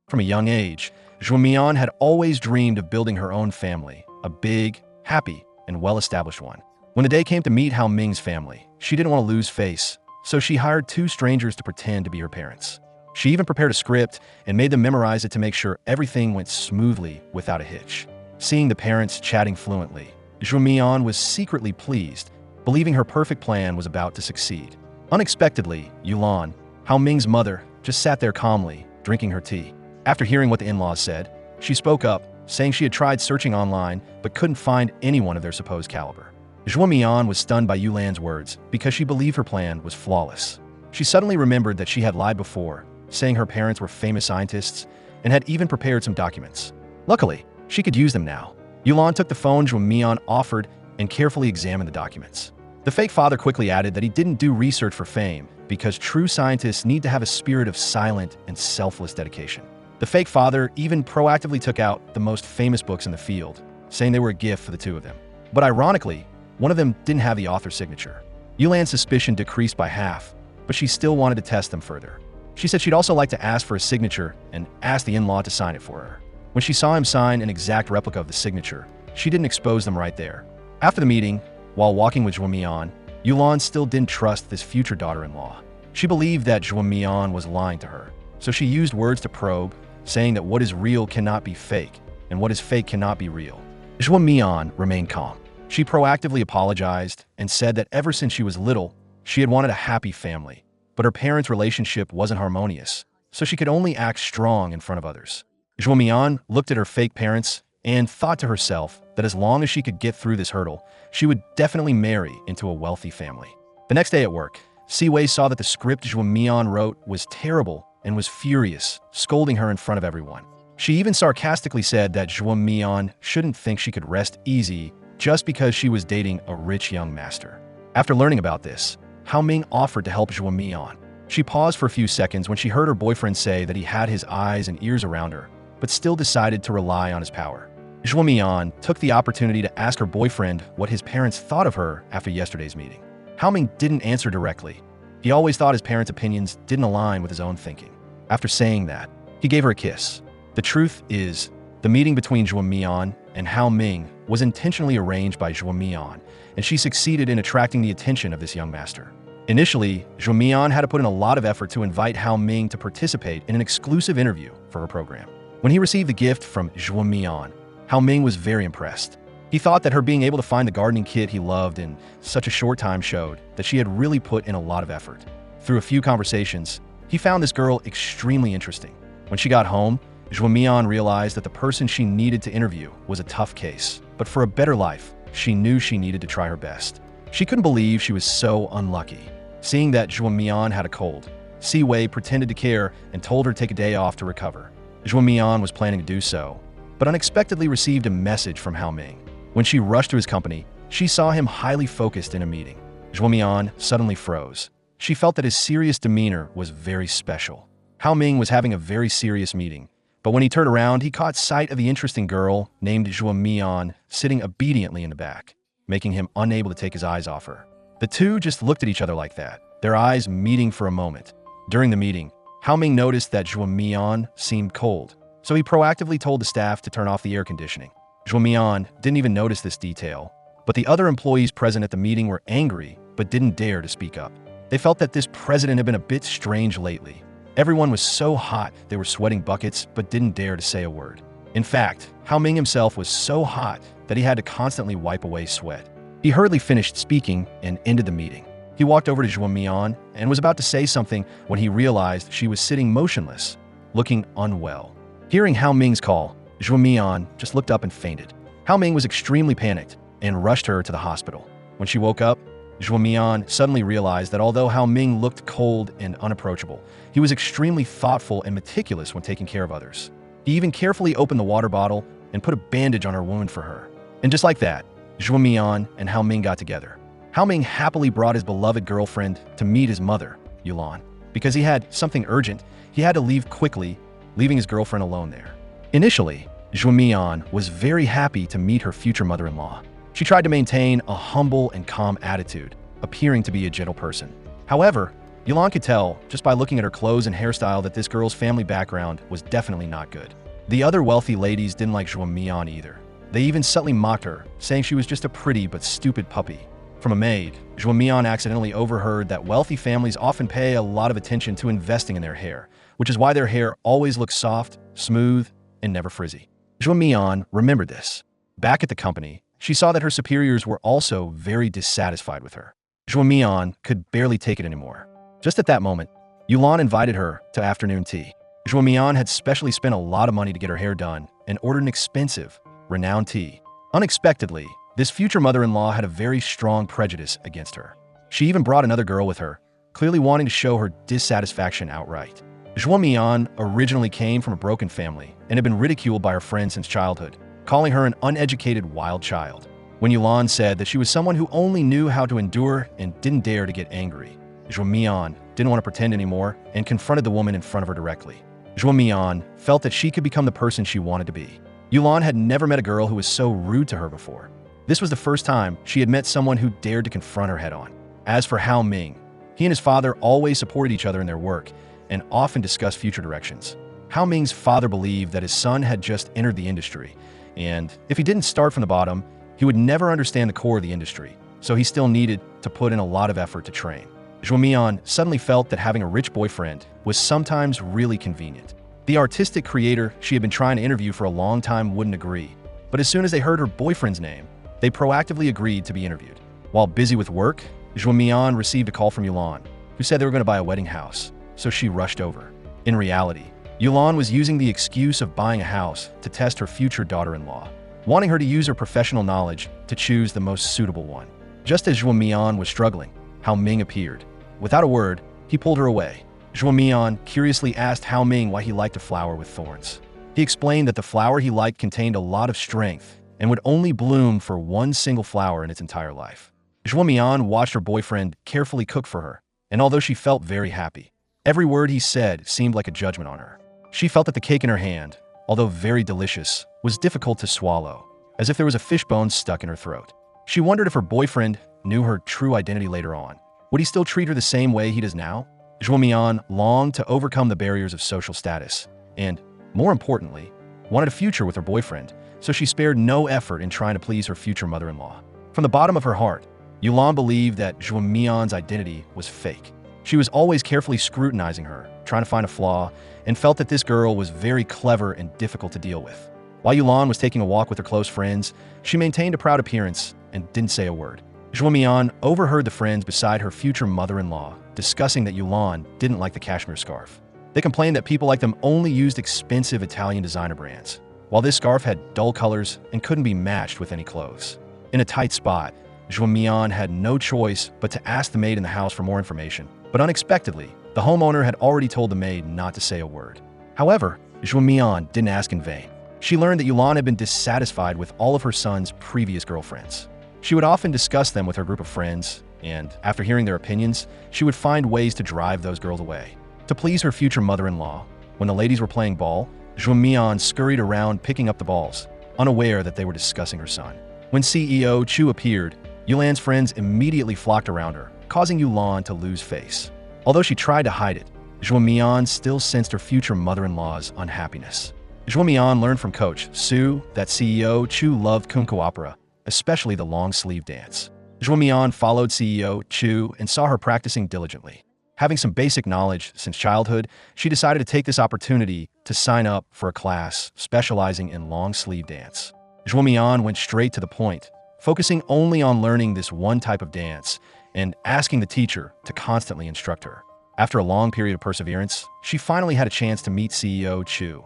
From a young age, Zhuo had always dreamed of building her own family, a big, happy, and well-established one. When the day came to meet Hao Ming's family, she didn't want to lose face, so she hired two strangers to pretend to be her parents. She even prepared a script and made them memorize it to make sure everything went smoothly without a hitch. Seeing the parents chatting fluently, Zhuo was secretly pleased, believing her perfect plan was about to succeed. Unexpectedly, Yulan, Hao Ming's mother, just sat there calmly, drinking her tea. After hearing what the in-laws said, she spoke up, saying she had tried searching online but couldn't find anyone of their supposed caliber. Zhuo was stunned by Yulan's words because she believed her plan was flawless. She suddenly remembered that she had lied before, saying her parents were famous scientists and had even prepared some documents. Luckily, she could use them now. Yulan took the phone Zhuo offered and carefully examined the documents. The fake father quickly added that he didn't do research for fame because true scientists need to have a spirit of silent and selfless dedication. The fake father even proactively took out the most famous books in the field, saying they were a gift for the two of them. But ironically, one of them didn't have the author's signature. Yulan's suspicion decreased by half, but she still wanted to test them further. She said she'd also like to ask for a signature and ask the in-law to sign it for her. When she saw him sign an exact replica of the signature, she didn't expose them right there. After the meeting, while walking with Zhuo Yulan still didn't trust this future daughter-in-law. She believed that Zhuo was lying to her, so she used words to probe, saying that what is real cannot be fake, and what is fake cannot be real. Zhuo remained calm. She proactively apologized and said that ever since she was little, she had wanted a happy family, but her parents' relationship wasn't harmonious, so she could only act strong in front of others. Zhuo looked at her fake parents and thought to herself that as long as she could get through this hurdle, she would definitely marry into a wealthy family. The next day at work, Siwei saw that the script Zhuo wrote was terrible and was furious, scolding her in front of everyone. She even sarcastically said that Zhuo shouldn't think she could rest easy just because she was dating a rich young master. After learning about this, Hao Ming offered to help Zhuo. She paused for a few seconds when she heard her boyfriend say that he had his eyes and ears around her, but still decided to rely on his power. Zhuo took the opportunity to ask her boyfriend what his parents thought of her after yesterday's meeting. Hao Ming didn't answer directly. He always thought his parents' opinions didn't align with his own thinking. After saying that, he gave her a kiss. The truth is, the meeting between Zhuo and Hao Ming was intentionally arranged by Zhuo, and she succeeded in attracting the attention of this young master. Initially, Zhuo had to put in a lot of effort to invite Hao Ming to participate in an exclusive interview for her program. When he received the gift from Zhuo, Hao Ming was very impressed. He thought that her being able to find the gardening kit he loved in such a short time showed that she had really put in a lot of effort. Through a few conversations, he found this girl extremely interesting. When she got home, Zhuo realized that the person she needed to interview was a tough case, but for a better life, she knew she needed to try her best. She couldn't believe she was so unlucky. Seeing that Zhuo had a cold, Siwei pretended to care and told her to take a day off to recover. Zhuo was planning to do so, but unexpectedly received a message from Hao Ming. When she rushed to his company, she saw him highly focused in a meeting. Zhuo suddenly froze. She felt that his serious demeanor was very special. Hao Ming was having a very serious meeting, but when he turned around, he caught sight of the interesting girl named Zhuo sitting obediently in the back, making him unable to take his eyes off her. The two just looked at each other like that, their eyes meeting for a moment. During the meeting, Hao Ming noticed that Zhuo seemed cold, so he proactively told the staff to turn off the air conditioning. Zhuo didn't even notice this detail, but the other employees present at the meeting were angry but didn't dare to speak up. They felt that this president had been a bit strange lately. Everyone was so hot they were sweating buckets but didn't dare to say a word. In fact, Hao Ming himself was so hot that he had to constantly wipe away sweat. He hurriedly finished speaking and ended the meeting. He walked over to Zhuo and was about to say something when he realized she was sitting motionless, looking unwell. Hearing Hao Ming's call, Zhuo just looked up and fainted. Hao Ming was extremely panicked and rushed her to the hospital. When she woke up, Zhuo suddenly realized that although Hao Ming looked cold and unapproachable, he was extremely thoughtful and meticulous when taking care of others. He even carefully opened the water bottle and put a bandage on her wound for her. And just like that, Zhuo and Hao Ming got together. Hao Ming happily brought his beloved girlfriend to meet his mother, Yulan. Because he had something urgent, he had to leave quickly, leaving his girlfriend alone there. Initially, Zhuo was very happy to meet her future mother-in-law. She tried to maintain a humble and calm attitude, appearing to be a gentle person. However, Yulan could tell, just by looking at her clothes and hairstyle, that this girl's family background was definitely not good. The other wealthy ladies didn't like Zhuo Mian either. They even subtly mocked her, saying she was just a pretty but stupid puppy. From a maid, Zhuo Mian accidentally overheard that wealthy families often pay a lot of attention to investing in their hair, which is why their hair always looks soft, smooth, and never frizzy. Zhuo Mian remembered this. Back at the company, she saw that her superiors were also very dissatisfied with her. Zhuo Mian could barely take it anymore. Just at that moment, Yulan invited her to afternoon tea. Zhuo Mian had specially spent a lot of money to get her hair done and ordered an expensive, renowned tea. Unexpectedly, this future mother-in-law had a very strong prejudice against her. She even brought another girl with her, clearly wanting to show her dissatisfaction outright. Zhuo Mian originally came from a broken family and had been ridiculed by her friends since childhood, calling her an uneducated wild child. When Yulan said that she was someone who only knew how to endure and didn't dare to get angry, Zhuo Mian didn't want to pretend anymore and confronted the woman in front of her directly. Zhuo Mian felt that she could become the person she wanted to be. Yulan had never met a girl who was so rude to her before. This was the first time she had met someone who dared to confront her head-on. As for Hao Ming, he and his father always supported each other in their work and often discussed future directions. Hao Ming's father believed that his son had just entered the industry, and if he didn't start from the bottom, he would never understand the core of the industry, so he still needed to put in a lot of effort to train. Zhuo Mian suddenly felt that having a rich boyfriend was sometimes really convenient. The artistic creator she had been trying to interview for a long time wouldn't agree, but as soon as they heard her boyfriend's name, they proactively agreed to be interviewed. While busy with work, Zhuo Mian received a call from Yulan, who said they were going to buy a wedding house, so she rushed over. In reality, Yulan was using the excuse of buying a house to test her future daughter-in-law, wanting her to use her professional knowledge to choose the most suitable one. Just as Zhuo Mian was struggling, Hao Ming appeared. Without a word, he pulled her away. Zhuo Mian curiously asked Hao Ming why he liked a flower with thorns. He explained that the flower he liked contained a lot of strength and would only bloom for one single flower in its entire life. Zhuo Mian watched her boyfriend carefully cook for her, and although she felt very happy, every word he said seemed like a judgment on her. She felt that the cake in her hand, although very delicious, was difficult to swallow, as if there was a fishbone stuck in her throat. She wondered if her boyfriend knew her true identity later on. Would he still treat her the same way he does now? Zhuo Mian longed to overcome the barriers of social status, and, more importantly, wanted a future with her boyfriend, so she spared no effort in trying to please her future mother-in-law. From the bottom of her heart, Yulan believed that Zhuo Mian's identity was fake. She was always carefully scrutinizing her, trying to find a flaw, and felt that this girl was very clever and difficult to deal with. While Yulan was taking a walk with her close friends, she maintained a proud appearance and didn't say a word. Zhuo Mian overheard the friends beside her future mother-in-law discussing that Yulan didn't like the cashmere scarf. They complained that people like them only used expensive Italian designer brands, while this scarf had dull colors and couldn't be matched with any clothes. In a tight spot, Zhuo Mian had no choice but to ask the maid in the house for more information. But unexpectedly, the homeowner had already told the maid not to say a word. However, Zhuo Mian didn't ask in vain. She learned that Yulan had been dissatisfied with all of her son's previous girlfriends. She would often discuss them with her group of friends, and after hearing their opinions, she would find ways to drive those girls away. To please her future mother-in-law, when the ladies were playing ball, Zhuo Mian scurried around picking up the balls, unaware that they were discussing her son. When CEO Chu appeared, Yulan's friends immediately flocked around her, causing Yulan to lose face. Although she tried to hide it, Zhuo Mian still sensed her future mother-in-law's unhappiness. Zhuo Mian learned from Coach Su that CEO Chu loved kunku opera, especially the long-sleeve dance. Zhuo Mian followed CEO Chu and saw her practicing diligently. Having some basic knowledge since childhood, she decided to take this opportunity to sign up for a class specializing in long-sleeve dance. Zhuo Mian went straight to the point, focusing only on learning this one type of dance and asking the teacher to constantly instruct her. After a long period of perseverance, she finally had a chance to meet CEO Chu.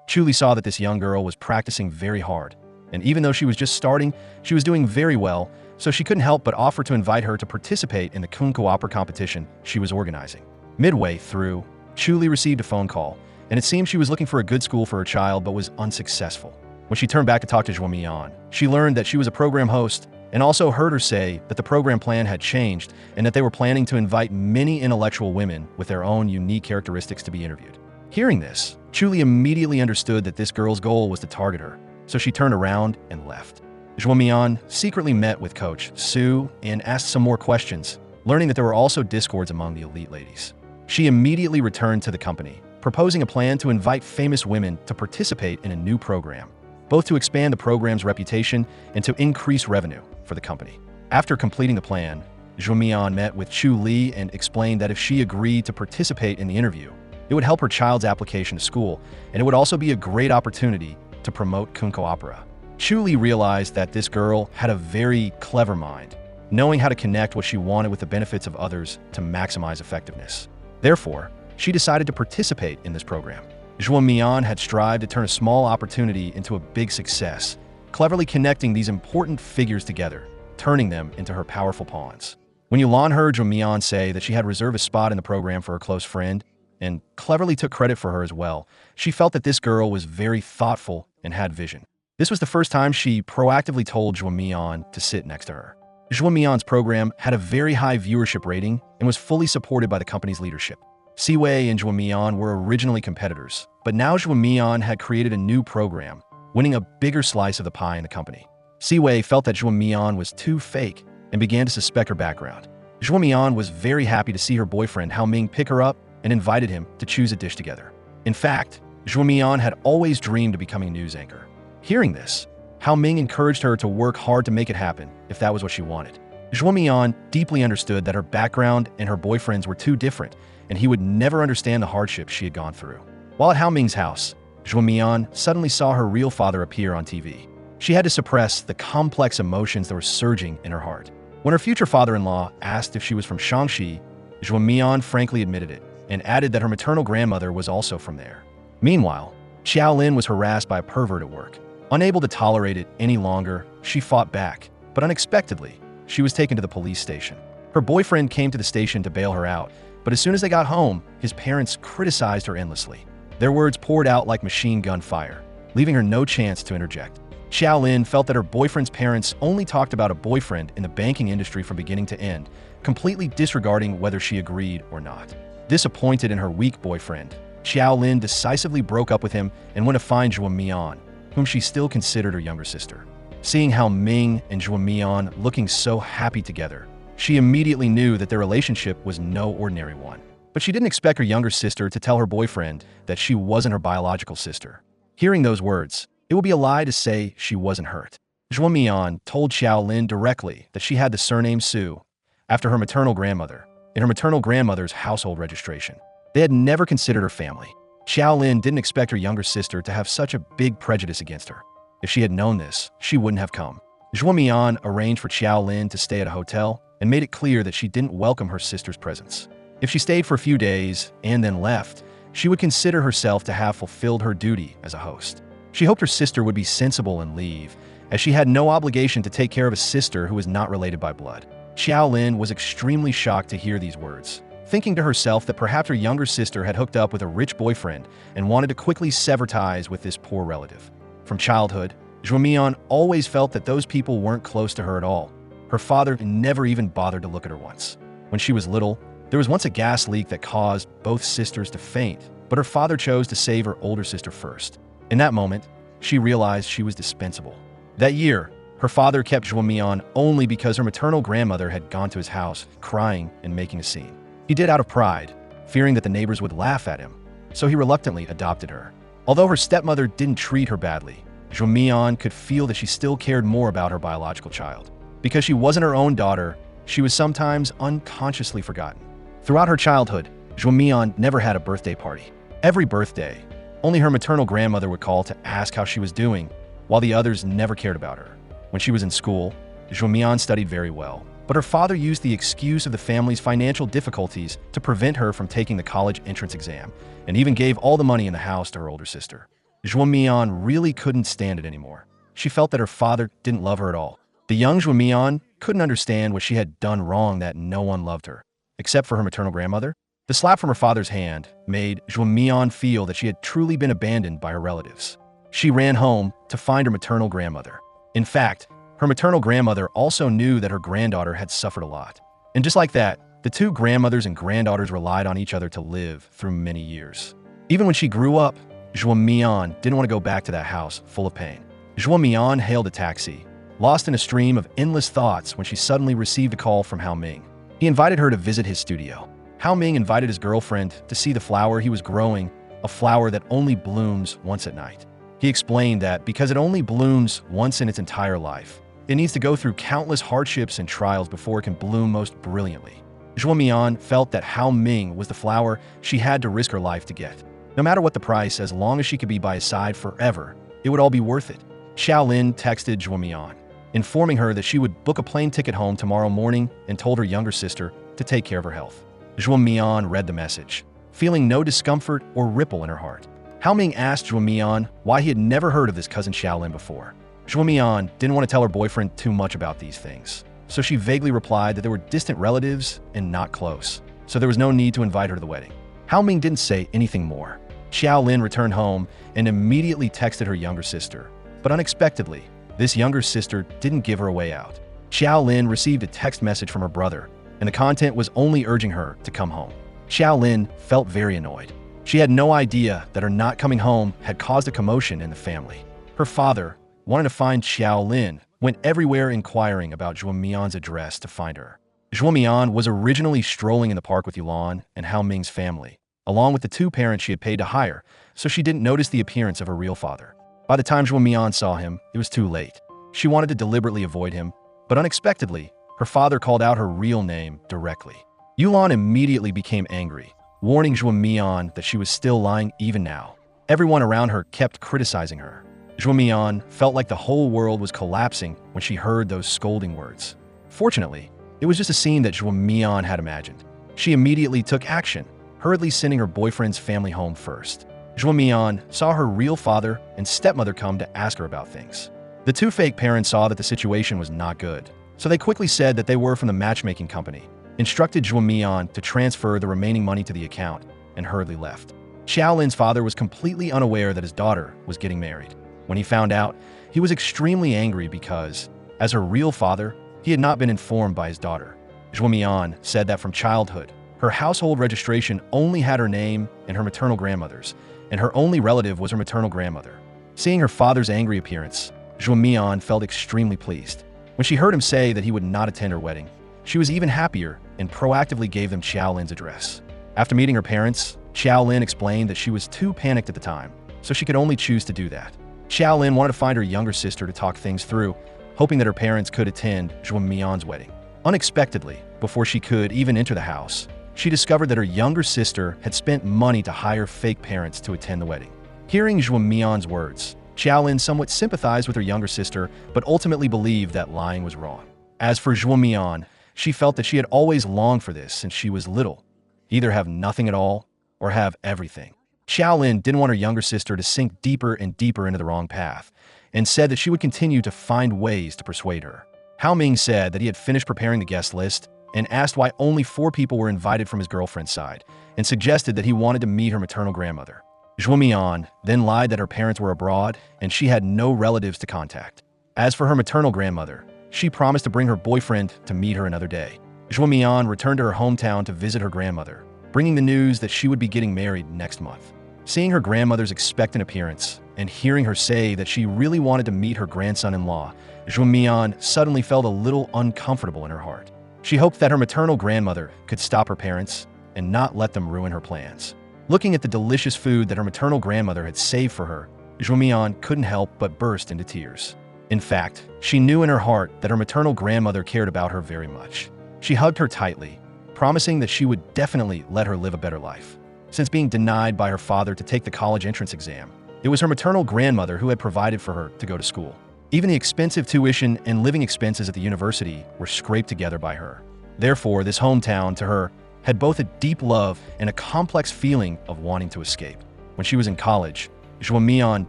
Chu saw that this young girl was practicing very hard, and even though she was just starting, she was doing very well, so she couldn't help but offer to invite her to participate in the kunku opera competition she was organizing. Midway through, Chu received a phone call, and it seemed she was looking for a good school for her child but was unsuccessful. When she turned back to talk to Zhuo Mian, she learned that she was a program host and also heard her say that the program plan had changed and that they were planning to invite many intellectual women with their own unique characteristics to be interviewed. Hearing this, Chu immediately understood that this girl's goal was to target her, so she turned around and left. Zhuo Mian secretly met with Coach Su and asked some more questions, learning that there were also discords among the elite ladies. She immediately returned to the company, proposing a plan to invite famous women to participate in a new program, both to expand the program's reputation and to increase revenue for the company. After completing the plan, Zhuo Mian met with Chu Li and explained that if she agreed to participate in the interview, it would help her child's application to school, and it would also be a great opportunity to promote Kunko Opera. Chu Li realized that this girl had a very clever mind, knowing how to connect what she wanted with the benefits of others to maximize effectiveness. Therefore, she decided to participate in this program. Zhuo Mian had strived to turn a small opportunity into a big success, cleverly connecting these important figures together, turning them into her powerful pawns. When Yulan heard Zhuo Mian say that she had reserved a spot in the program for her close friend, and cleverly took credit for her as well, she felt that this girl was very thoughtful and had vision. This was the first time she proactively told Zhuo Mian to sit next to her. Zhuo Mian's program had a very high viewership rating and was fully supported by the company's leadership. Siwei and Zhuo Mian were originally competitors, but now Zhuo Mian had created a new program, winning a bigger slice of the pie in the company. Siwei felt that Zhuo Mian was too fake and began to suspect her background. Zhuo Mian was very happy to see her boyfriend Hao Ming pick her up and invited him to choose a dish together. In fact, Zhuo Mian had always dreamed of becoming a news anchor. Hearing this, Hao Ming encouraged her to work hard to make it happen if that was what she wanted. Zhuo Mian deeply understood that her background and her boyfriend's were too different, and he would never understand the hardships she had gone through. While at Hao Ming's house, Zhuo Mian suddenly saw her real father appear on TV. She had to suppress the complex emotions that were surging in her heart. When her future father-in-law asked if she was from Shaanxi, Zhuo Mian frankly admitted it, and added that her maternal grandmother was also from there. Meanwhile, Xiaolin was harassed by a pervert at work. Unable to tolerate it any longer, she fought back, but unexpectedly, she was taken to the police station. Her boyfriend came to the station to bail her out, but as soon as they got home, his parents criticized her endlessly. Their words poured out like machine gun fire, leaving her no chance to interject. Xiaolin felt that her boyfriend's parents only talked about a boyfriend in the banking industry from beginning to end, completely disregarding whether she agreed or not. Disappointed in her weak boyfriend, Xiaolin decisively broke up with him and went to find Zhuo Mian, whom she still considered her younger sister. Seeing Hao Ming and Zhuo Mian looking so happy together, she immediately knew that their relationship was no ordinary one. But she didn't expect her younger sister to tell her boyfriend that she wasn't her biological sister. Hearing those words, it would be a lie to say she wasn't hurt. Zhuo Mian told Xiaolin directly that she had the surname Su, after her maternal grandmother, in her maternal grandmother's household registration. They had never considered her family. Xiaolin didn't expect her younger sister to have such a big prejudice against her. If she had known this, she wouldn't have come. Zhuo Mian arranged for Xiaolin to stay at a hotel and made it clear that she didn't welcome her sister's presence. If she stayed for a few days and then left, she would consider herself to have fulfilled her duty as a host. She hoped her sister would be sensible and leave, as she had no obligation to take care of a sister who was not related by blood. Xiaolin was extremely shocked to hear these words, thinking to herself that perhaps her younger sister had hooked up with a rich boyfriend and wanted to quickly sever ties with this poor relative. From childhood, Zhuo Mian always felt that those people weren't close to her at all. Her father never even bothered to look at her once. When she was little, there was once a gas leak that caused both sisters to faint, but her father chose to save her older sister first. In that moment, she realized she was dispensable. That year, her father kept Zhuo Mian only because her maternal grandmother had gone to his house, crying and making a scene. He did out of pride, fearing that the neighbors would laugh at him, so he reluctantly adopted her. Although her stepmother didn't treat her badly, Zhuo Mian could feel that she still cared more about her biological child. Because she wasn't her own daughter, she was sometimes unconsciously forgotten. Throughout her childhood, Zhuo Mian never had a birthday party. Every birthday, only her maternal grandmother would call to ask how she was doing, while the others never cared about her. When she was in school, Zhuo Mian studied very well, but her father used the excuse of the family's financial difficulties to prevent her from taking the college entrance exam, and even gave all the money in the house to her older sister. Zhuo Mian really couldn't stand it anymore. She felt that her father didn't love her at all. The young Zhuo Mian couldn't understand what she had done wrong that no one loved her, except for her maternal grandmother. The slap from her father's hand made Zhuo Mian feel that she had truly been abandoned by her relatives. She ran home to find her maternal grandmother. In fact, her maternal grandmother also knew that her granddaughter had suffered a lot. And just like that, the two grandmothers and granddaughters relied on each other to live through many years. Even when she grew up, Zhuo Mian didn't want to go back to that house full of pain. Zhuo Mian hailed a taxi, lost in a stream of endless thoughts when she suddenly received a call from Hao Ming. He invited her to visit his studio. Hao Ming invited his girlfriend to see the flower he was growing, a flower that only blooms once at night. He explained that because it only blooms once in its entire life, it needs to go through countless hardships and trials before it can bloom most brilliantly. Zhuo Mian felt that Hao Ming was the flower she had to risk her life to get. No matter what the price, as long as she could be by his side forever, it would all be worth it. Xiaolin texted Zhuo Mian, informing her that she would book a plane ticket home tomorrow morning and told her younger sister to take care of her health. Zhuo Mian read the message, feeling no discomfort or ripple in her heart. Hao Ming asked Zhuo Mian why he had never heard of this cousin Xiaolin before. Zhuo Mian didn't want to tell her boyfriend too much about these things, so she vaguely replied that they were distant relatives and not close, so there was no need to invite her to the wedding. Hao Ming didn't say anything more. Xiaolin returned home and immediately texted her younger sister, but unexpectedly, this younger sister didn't give her a way out. Xiaolin received a text message from her brother, and the content was only urging her to come home. Xiaolin felt very annoyed. She had no idea that her not coming home had caused a commotion in the family. Her father, wanting to find Xiaolin, went everywhere inquiring about Zhuo Mian's address to find her. Zhuo Mian was originally strolling in the park with Yulan and Hao Ming's family, along with the two parents she had paid to hire, so she didn't notice the appearance of her real father. By the time Zhuo Mian saw him, it was too late. She wanted to deliberately avoid him, but unexpectedly, her father called out her real name directly. Yulan immediately became angry, warning Zhuo Mian that she was still lying even now. Everyone around her kept criticizing her. Zhuo Mian felt like the whole world was collapsing when she heard those scolding words. Fortunately, it was just a scene that Zhuo Mian had imagined. She immediately took action, hurriedly sending her boyfriend's family home first. Zhuo Mian saw her real father and stepmother come to ask her about things. The two fake parents saw that the situation was not good, so they quickly said that they were from the matchmaking company, instructed Zhuo Mian to transfer the remaining money to the account, and hurriedly left. Xiaolin's father was completely unaware that his daughter was getting married. When he found out, he was extremely angry because, as her real father, he had not been informed by his daughter. Zhuo Mian said that from childhood, her household registration only had her name and her maternal grandmother's, and her only relative was her maternal grandmother. Seeing her father's angry appearance, Zhuo Mian felt extremely pleased. When she heard him say that he would not attend her wedding, she was even happier and proactively gave them Xiaolin's address. After meeting her parents, Xiaolin explained that she was too panicked at the time, so she could only choose to do that. Xiaolin wanted to find her younger sister to talk things through, hoping that her parents could attend Zhuo Mian's wedding. Unexpectedly, before she could even enter the house, she discovered that her younger sister had spent money to hire fake parents to attend the wedding. Hearing Zhuo Mian's words, Xiaolin somewhat sympathized with her younger sister, but ultimately believed that lying was wrong. As for Zhuo Mian, she felt that she had always longed for this since she was little, either have nothing at all or have everything. Xiaolin didn't want her younger sister to sink deeper and deeper into the wrong path, and said that she would continue to find ways to persuade her. Hao Ming said that he had finished preparing the guest list and asked why only 4 people were invited from his girlfriend's side, and suggested that he wanted to meet her maternal grandmother. Zhuo Mian then lied that her parents were abroad and she had no relatives to contact. As for her maternal grandmother, she promised to bring her boyfriend to meet her another day. Zhuo Mian returned to her hometown to visit her grandmother, bringing the news that she would be getting married next month. Seeing her grandmother's expectant appearance and hearing her say that she really wanted to meet her grandson-in-law, Zhuo Mian suddenly felt a little uncomfortable in her heart. She hoped that her maternal grandmother could stop her parents and not let them ruin her plans. Looking at the delicious food that her maternal grandmother had saved for her, Zhuo Mian couldn't help but burst into tears. In fact, she knew in her heart that her maternal grandmother cared about her very much. She hugged her tightly, promising that she would definitely let her live a better life. Since being denied by her father to take the college entrance exam, it was her maternal grandmother who had provided for her to go to school. Even the expensive tuition and living expenses at the university were scraped together by her. Therefore, this hometown to her had both a deep love and a complex feeling of wanting to escape. When she was in college, Zhuo Mian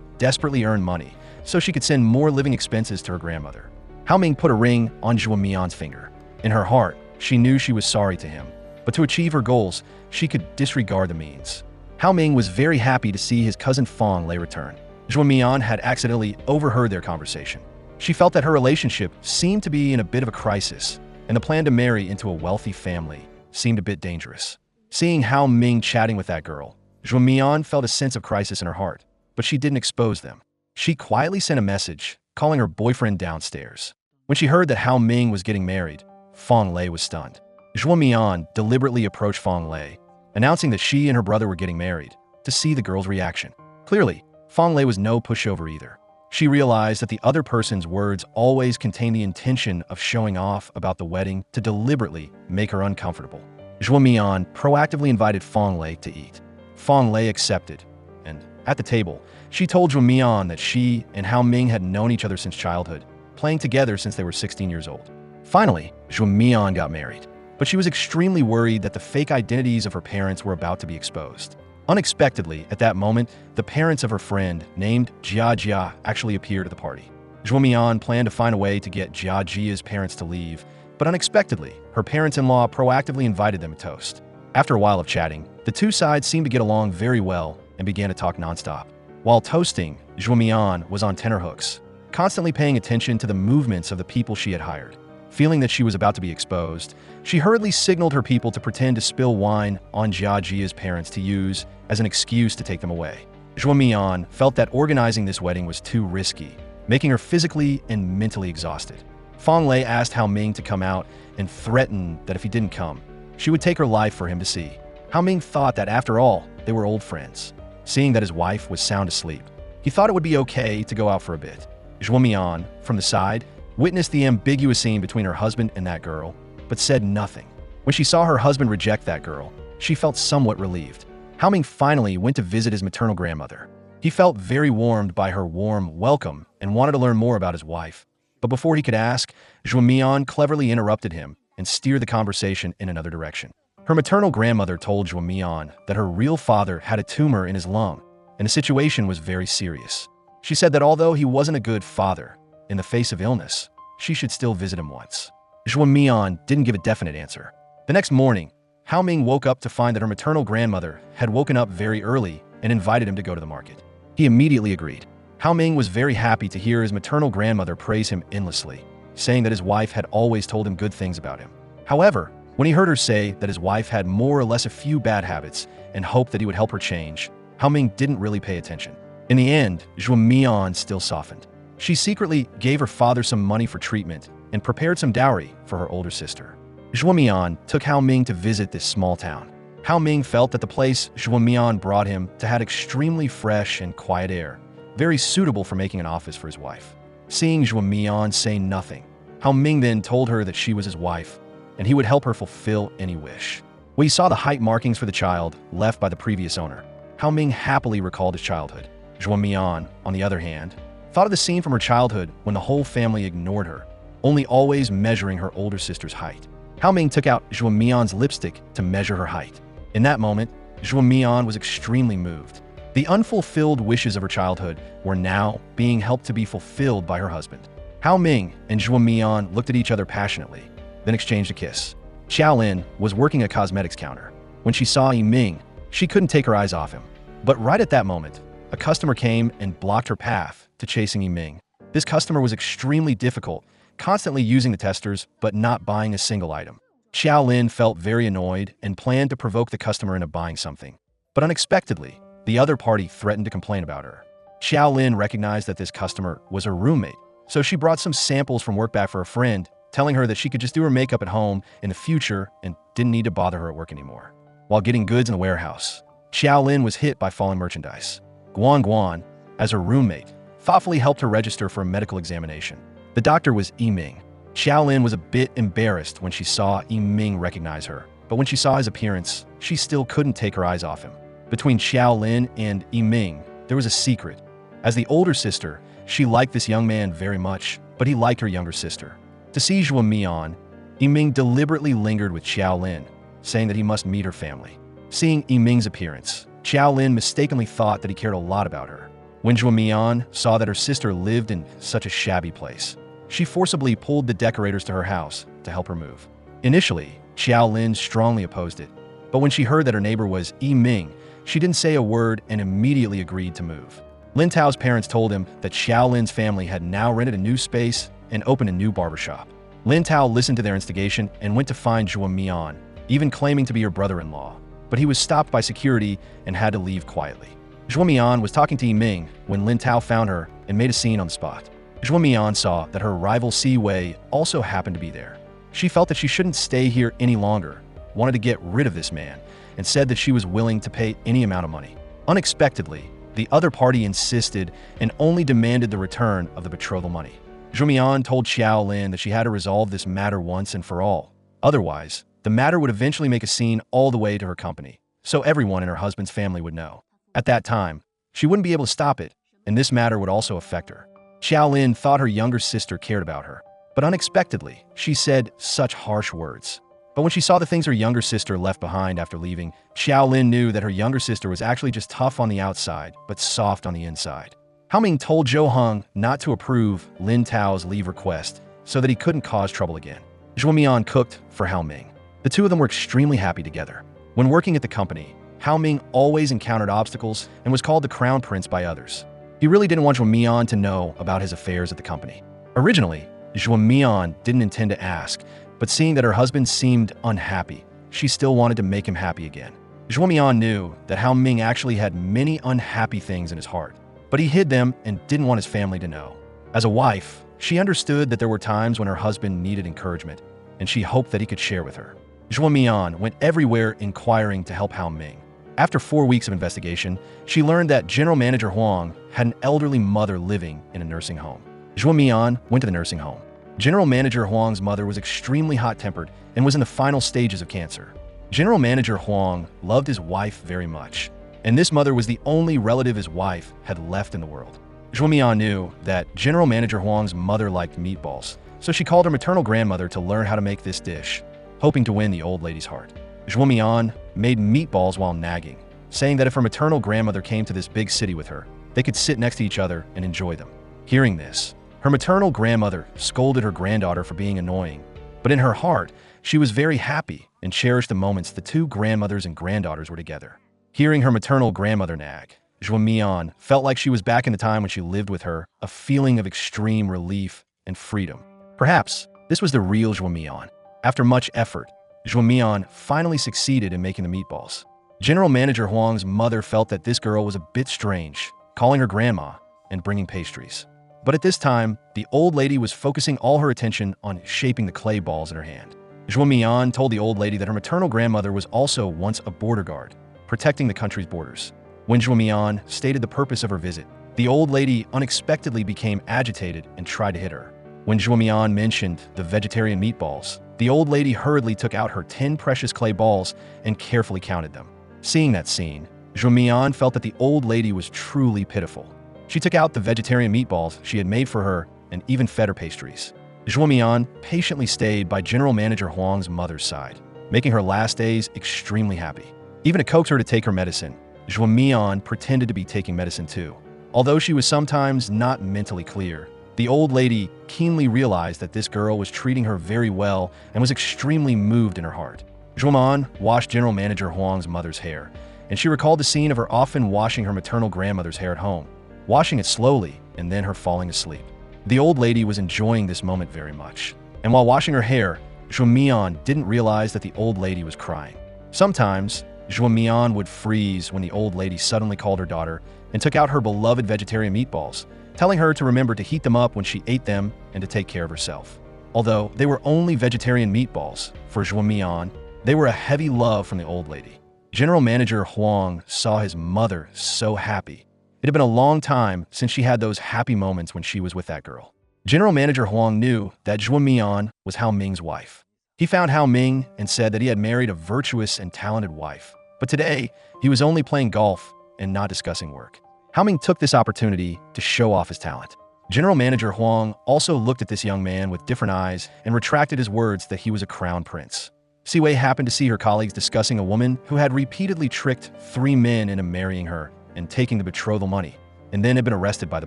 desperately earned money so she could send more living expenses to her grandmother. Hao Ming put a ring on Zhuo Mian's finger. In her heart, she knew she was sorry to him, but to achieve her goals, she could disregard the means. Hao Ming was very happy to see his cousin Fang Lei return. Zhuo Mian had accidentally overheard their conversation. She felt that her relationship seemed to be in a bit of a crisis, and the plan to marry into a wealthy family seemed a bit dangerous. Seeing Hao Ming chatting with that girl, Zhuo Mian felt a sense of crisis in her heart, but she didn't expose them. She quietly sent a message, calling her boyfriend downstairs. When she heard that Hao Ming was getting married, Fang Lei was stunned. Zhuo Mian deliberately approached Fong Lei, announcing that she and her brother were getting married, to see the girl's reaction. Clearly, Fong Lei was no pushover either. She realized that the other person's words always contained the intention of showing off about the wedding to deliberately make her uncomfortable. Zhuo Mian proactively invited Fong Lei to eat. Fong Lei accepted, and at the table, she told Zhuo Mian that she and Hao Ming had known each other since childhood, playing together since they were 16 years old. Finally, Zhuo Mian got married, but she was extremely worried that the fake identities of her parents were about to be exposed. Unexpectedly, at that moment, the parents of her friend, named Jia Jia, actually appeared at the party. Zhuo Mian planned to find a way to get Jia Jia's parents to leave, but unexpectedly, her parents-in-law proactively invited them to toast. After a while of chatting, the two sides seemed to get along very well and began to talk nonstop. While toasting, Zhuo Mian was on tenterhooks, constantly paying attention to the movements of the people she had hired. Feeling that she was about to be exposed, she hurriedly signaled her people to pretend to spill wine on Jia Jia's parents to use as an excuse to take them away. Zhuo Mian felt that organizing this wedding was too risky, making her physically and mentally exhausted. Fong Lei asked Hao Ming to come out and threatened that if he didn't come, she would take her life for him to see. Hao Ming thought that after all, they were old friends. Seeing that his wife was sound asleep, he thought it would be okay to go out for a bit. Zhuo Mian, from the side, witnessed the ambiguous scene between her husband and that girl, but said nothing. When she saw her husband reject that girl, she felt somewhat relieved. Hao Ming finally went to visit his maternal grandmother. He felt very warmed by her warm welcome and wanted to learn more about his wife. But before he could ask, Zhuo Mian cleverly interrupted him and steered the conversation in another direction. Her maternal grandmother told Zhuo Mian that her real father had a tumor in his lung, and the situation was very serious. She said that although he wasn't a good father, in the face of illness, she should still visit him once. Zhuo Mian didn't give a definite answer. The next morning, Hao Ming woke up to find that her maternal grandmother had woken up very early and invited him to go to the market. He immediately agreed. Hao Ming was very happy to hear his maternal grandmother praise him endlessly, saying that his wife had always told him good things about him. However, when he heard her say that his wife had more or less a few bad habits and hoped that he would help her change, Hao Ming didn't really pay attention. In the end, Zhuo Mian still softened. She secretly gave her father some money for treatment and prepared some dowry for her older sister. Zhuo Mian took Hao Ming to visit this small town. Hao Ming felt that the place Zhuo Mian brought him to had extremely fresh and quiet air, very suitable for making an office for his wife. Seeing Zhuo Mian say nothing, Hao Ming then told her that she was his wife, and he would help her fulfill any wish. When he saw the height markings for the child left by the previous owner, Hao Ming happily recalled his childhood. Zhuo Mian, on the other hand, thought of the scene from her childhood when the whole family ignored her, only always measuring her older sister's height. Hao Ming took out Zhuo Mian's lipstick to measure her height. In that moment, Zhuo Mian was extremely moved. The unfulfilled wishes of her childhood were now being helped to be fulfilled by her husband. Hao Ming and Zhuo Mian looked at each other passionately, then exchanged a kiss. Xiaolin was working a cosmetics counter. When she saw Ming, she couldn't take her eyes off him. But right at that moment, a customer came and blocked her path to chasing Ming. This customer was extremely difficult, constantly using the testers but not buying a single item. Xiaolin felt very annoyed and planned to provoke the customer into buying something. But unexpectedly, the other party threatened to complain about her. Xiaolin recognized that this customer was her roommate, so she brought some samples from work back for a friend, telling her that she could just do her makeup at home in the future and didn't need to bother her at work anymore. While getting goods in the warehouse, Xiaolin was hit by falling merchandise. Guan Guan, as her roommate, thoughtfully helped her register for a medical examination. The doctor was Ming. Xiaolin was a bit embarrassed when she saw Ming recognize her, but when she saw his appearance, she still couldn't take her eyes off him. Between Xiaolin and Ming, there was a secret. As the older sister, she liked this young man very much, but he liked her younger sister. To see Zhuo Mian, Ming deliberately lingered with Xiaolin, saying that he must meet her family. Seeing Ming's appearance, Xiaolin mistakenly thought that he cared a lot about her. When Zhuo Mian saw that her sister lived in such a shabby place, she forcibly pulled the decorators to her house to help her move. Initially, Xiaolin strongly opposed it, but when she heard that her neighbor was Ming, she didn't say a word and immediately agreed to move. Lin Tao's parents told him that Xiaolin's family had now rented a new space and opened a new barbershop. Lin Tao listened to their instigation and went to find Zhuo Mian, even claiming to be her brother-in-law, but he was stopped by security and had to leave quietly. Zhuo Mian was talking to Ming when Lin Tao found her and made a scene on the spot. Zhuo Mian saw that her rival Si Wei also happened to be there. She felt that she shouldn't stay here any longer, wanted to get rid of this man, and said that she was willing to pay any amount of money. Unexpectedly, the other party insisted and only demanded the return of the betrothal money. Zhu Mian told Xiao Lin that she had to resolve this matter once and for all. Otherwise, the matter would eventually make a scene all the way to her company, so everyone in her husband's family would know. At that time, she wouldn't be able to stop it, and this matter would also affect her. Xiao Lin thought her younger sister cared about her, but unexpectedly, she said such harsh words. But when she saw the things her younger sister left behind after leaving, Xiao Lin knew that her younger sister was actually just tough on the outside, but soft on the inside. Hao Ming told Zhou Heng not to approve Lin Tao's leave request so that he couldn't cause trouble again. Zhu Mian cooked for Hao Ming. The two of them were extremely happy together. When working at the company, Hao Ming always encountered obstacles and was called the Crown Prince by others. He really didn't want Zhu Mian to know about his affairs at the company. Originally, Zhu Mian didn't intend to ask, but seeing that her husband seemed unhappy, she still wanted to make him happy again. Zhu Mian knew that Hao Ming actually had many unhappy things in his heart, but he hid them and didn't want his family to know. As a wife, she understood that there were times when her husband needed encouragement, and she hoped that he could share with her. Zhu Mian went everywhere inquiring to help Hao Ming. After 4 weeks of investigation, she learned that General Manager Huang had an elderly mother living in a nursing home. Zhu Mian went to the nursing home. General Manager Huang's mother was extremely hot-tempered and was in the final stages of cancer. General Manager Huang loved his wife very much, and this mother was the only relative his wife had left in the world. Zhu Mian knew that General Manager Huang's mother liked meatballs, so she called her maternal grandmother to learn how to make this dish, hoping to win the old lady's heart. Zhu Mian made meatballs while nagging, saying that if her maternal grandmother came to this big city with her, they could sit next to each other and enjoy them. Hearing this, her maternal grandmother scolded her granddaughter for being annoying, but in her heart, she was very happy and cherished the moments the two grandmothers and granddaughters were together. Hearing her maternal grandmother nag, Zhu Mian felt like she was back in the time when she lived with her, a feeling of extreme relief and freedom. Perhaps this was the real Zhu Mian. After much effort, Zhu Mian finally succeeded in making the meatballs. General Manager Huang's mother felt that this girl was a bit strange, calling her grandma and bringing pastries. But at this time, the old lady was focusing all her attention on shaping the clay balls in her hand. Zhu Mian told the old lady that her maternal grandmother was also once a border guard, protecting the country's borders. When Zhu Mian stated the purpose of her visit, the old lady unexpectedly became agitated and tried to hit her. When Zhu Mian mentioned the vegetarian meatballs, the old lady hurriedly took out her 10 precious clay balls and carefully counted them. Seeing that scene, Zhu Mian felt that the old lady was truly pitiful. She took out the vegetarian meatballs she had made for her and even fed her pastries. Zhu Mian patiently stayed by General Manager Huang's mother's side, making her last days extremely happy. Even to coax her to take her medicine, Zhu Mian pretended to be taking medicine too. Although she was sometimes not mentally clear, the old lady keenly realized that this girl was treating her very well and was extremely moved in her heart. Zhu Mian washed General Manager Huang's mother's hair, and she recalled the scene of her often washing her maternal grandmother's hair at home, washing it slowly and then her falling asleep. The old lady was enjoying this moment very much, and while washing her hair, Zhu Mian didn't realize that the old lady was crying. Sometimes, Zhu Mian would freeze when the old lady suddenly called her daughter and took out her beloved vegetarian meatballs, telling her to remember to heat them up when she ate them and to take care of herself. Although they were only vegetarian meatballs, for Zhu Mian, they were a heavy love from the old lady. General Manager Huang saw his mother so happy. It had been a long time since she had those happy moments when she was with that girl. General Manager Huang knew that Zhu Mian was Hao Ming's wife. He found Hao Ming and said that he had married a virtuous and talented wife. But today, he was only playing golf and not discussing work. Hao Ming took this opportunity to show off his talent. General Manager Huang also looked at this young man with different eyes and retracted his words that he was a crown prince. Siwei happened to see her colleagues discussing a woman who had repeatedly tricked 3 men into marrying her and taking the betrothal money, and then had been arrested by the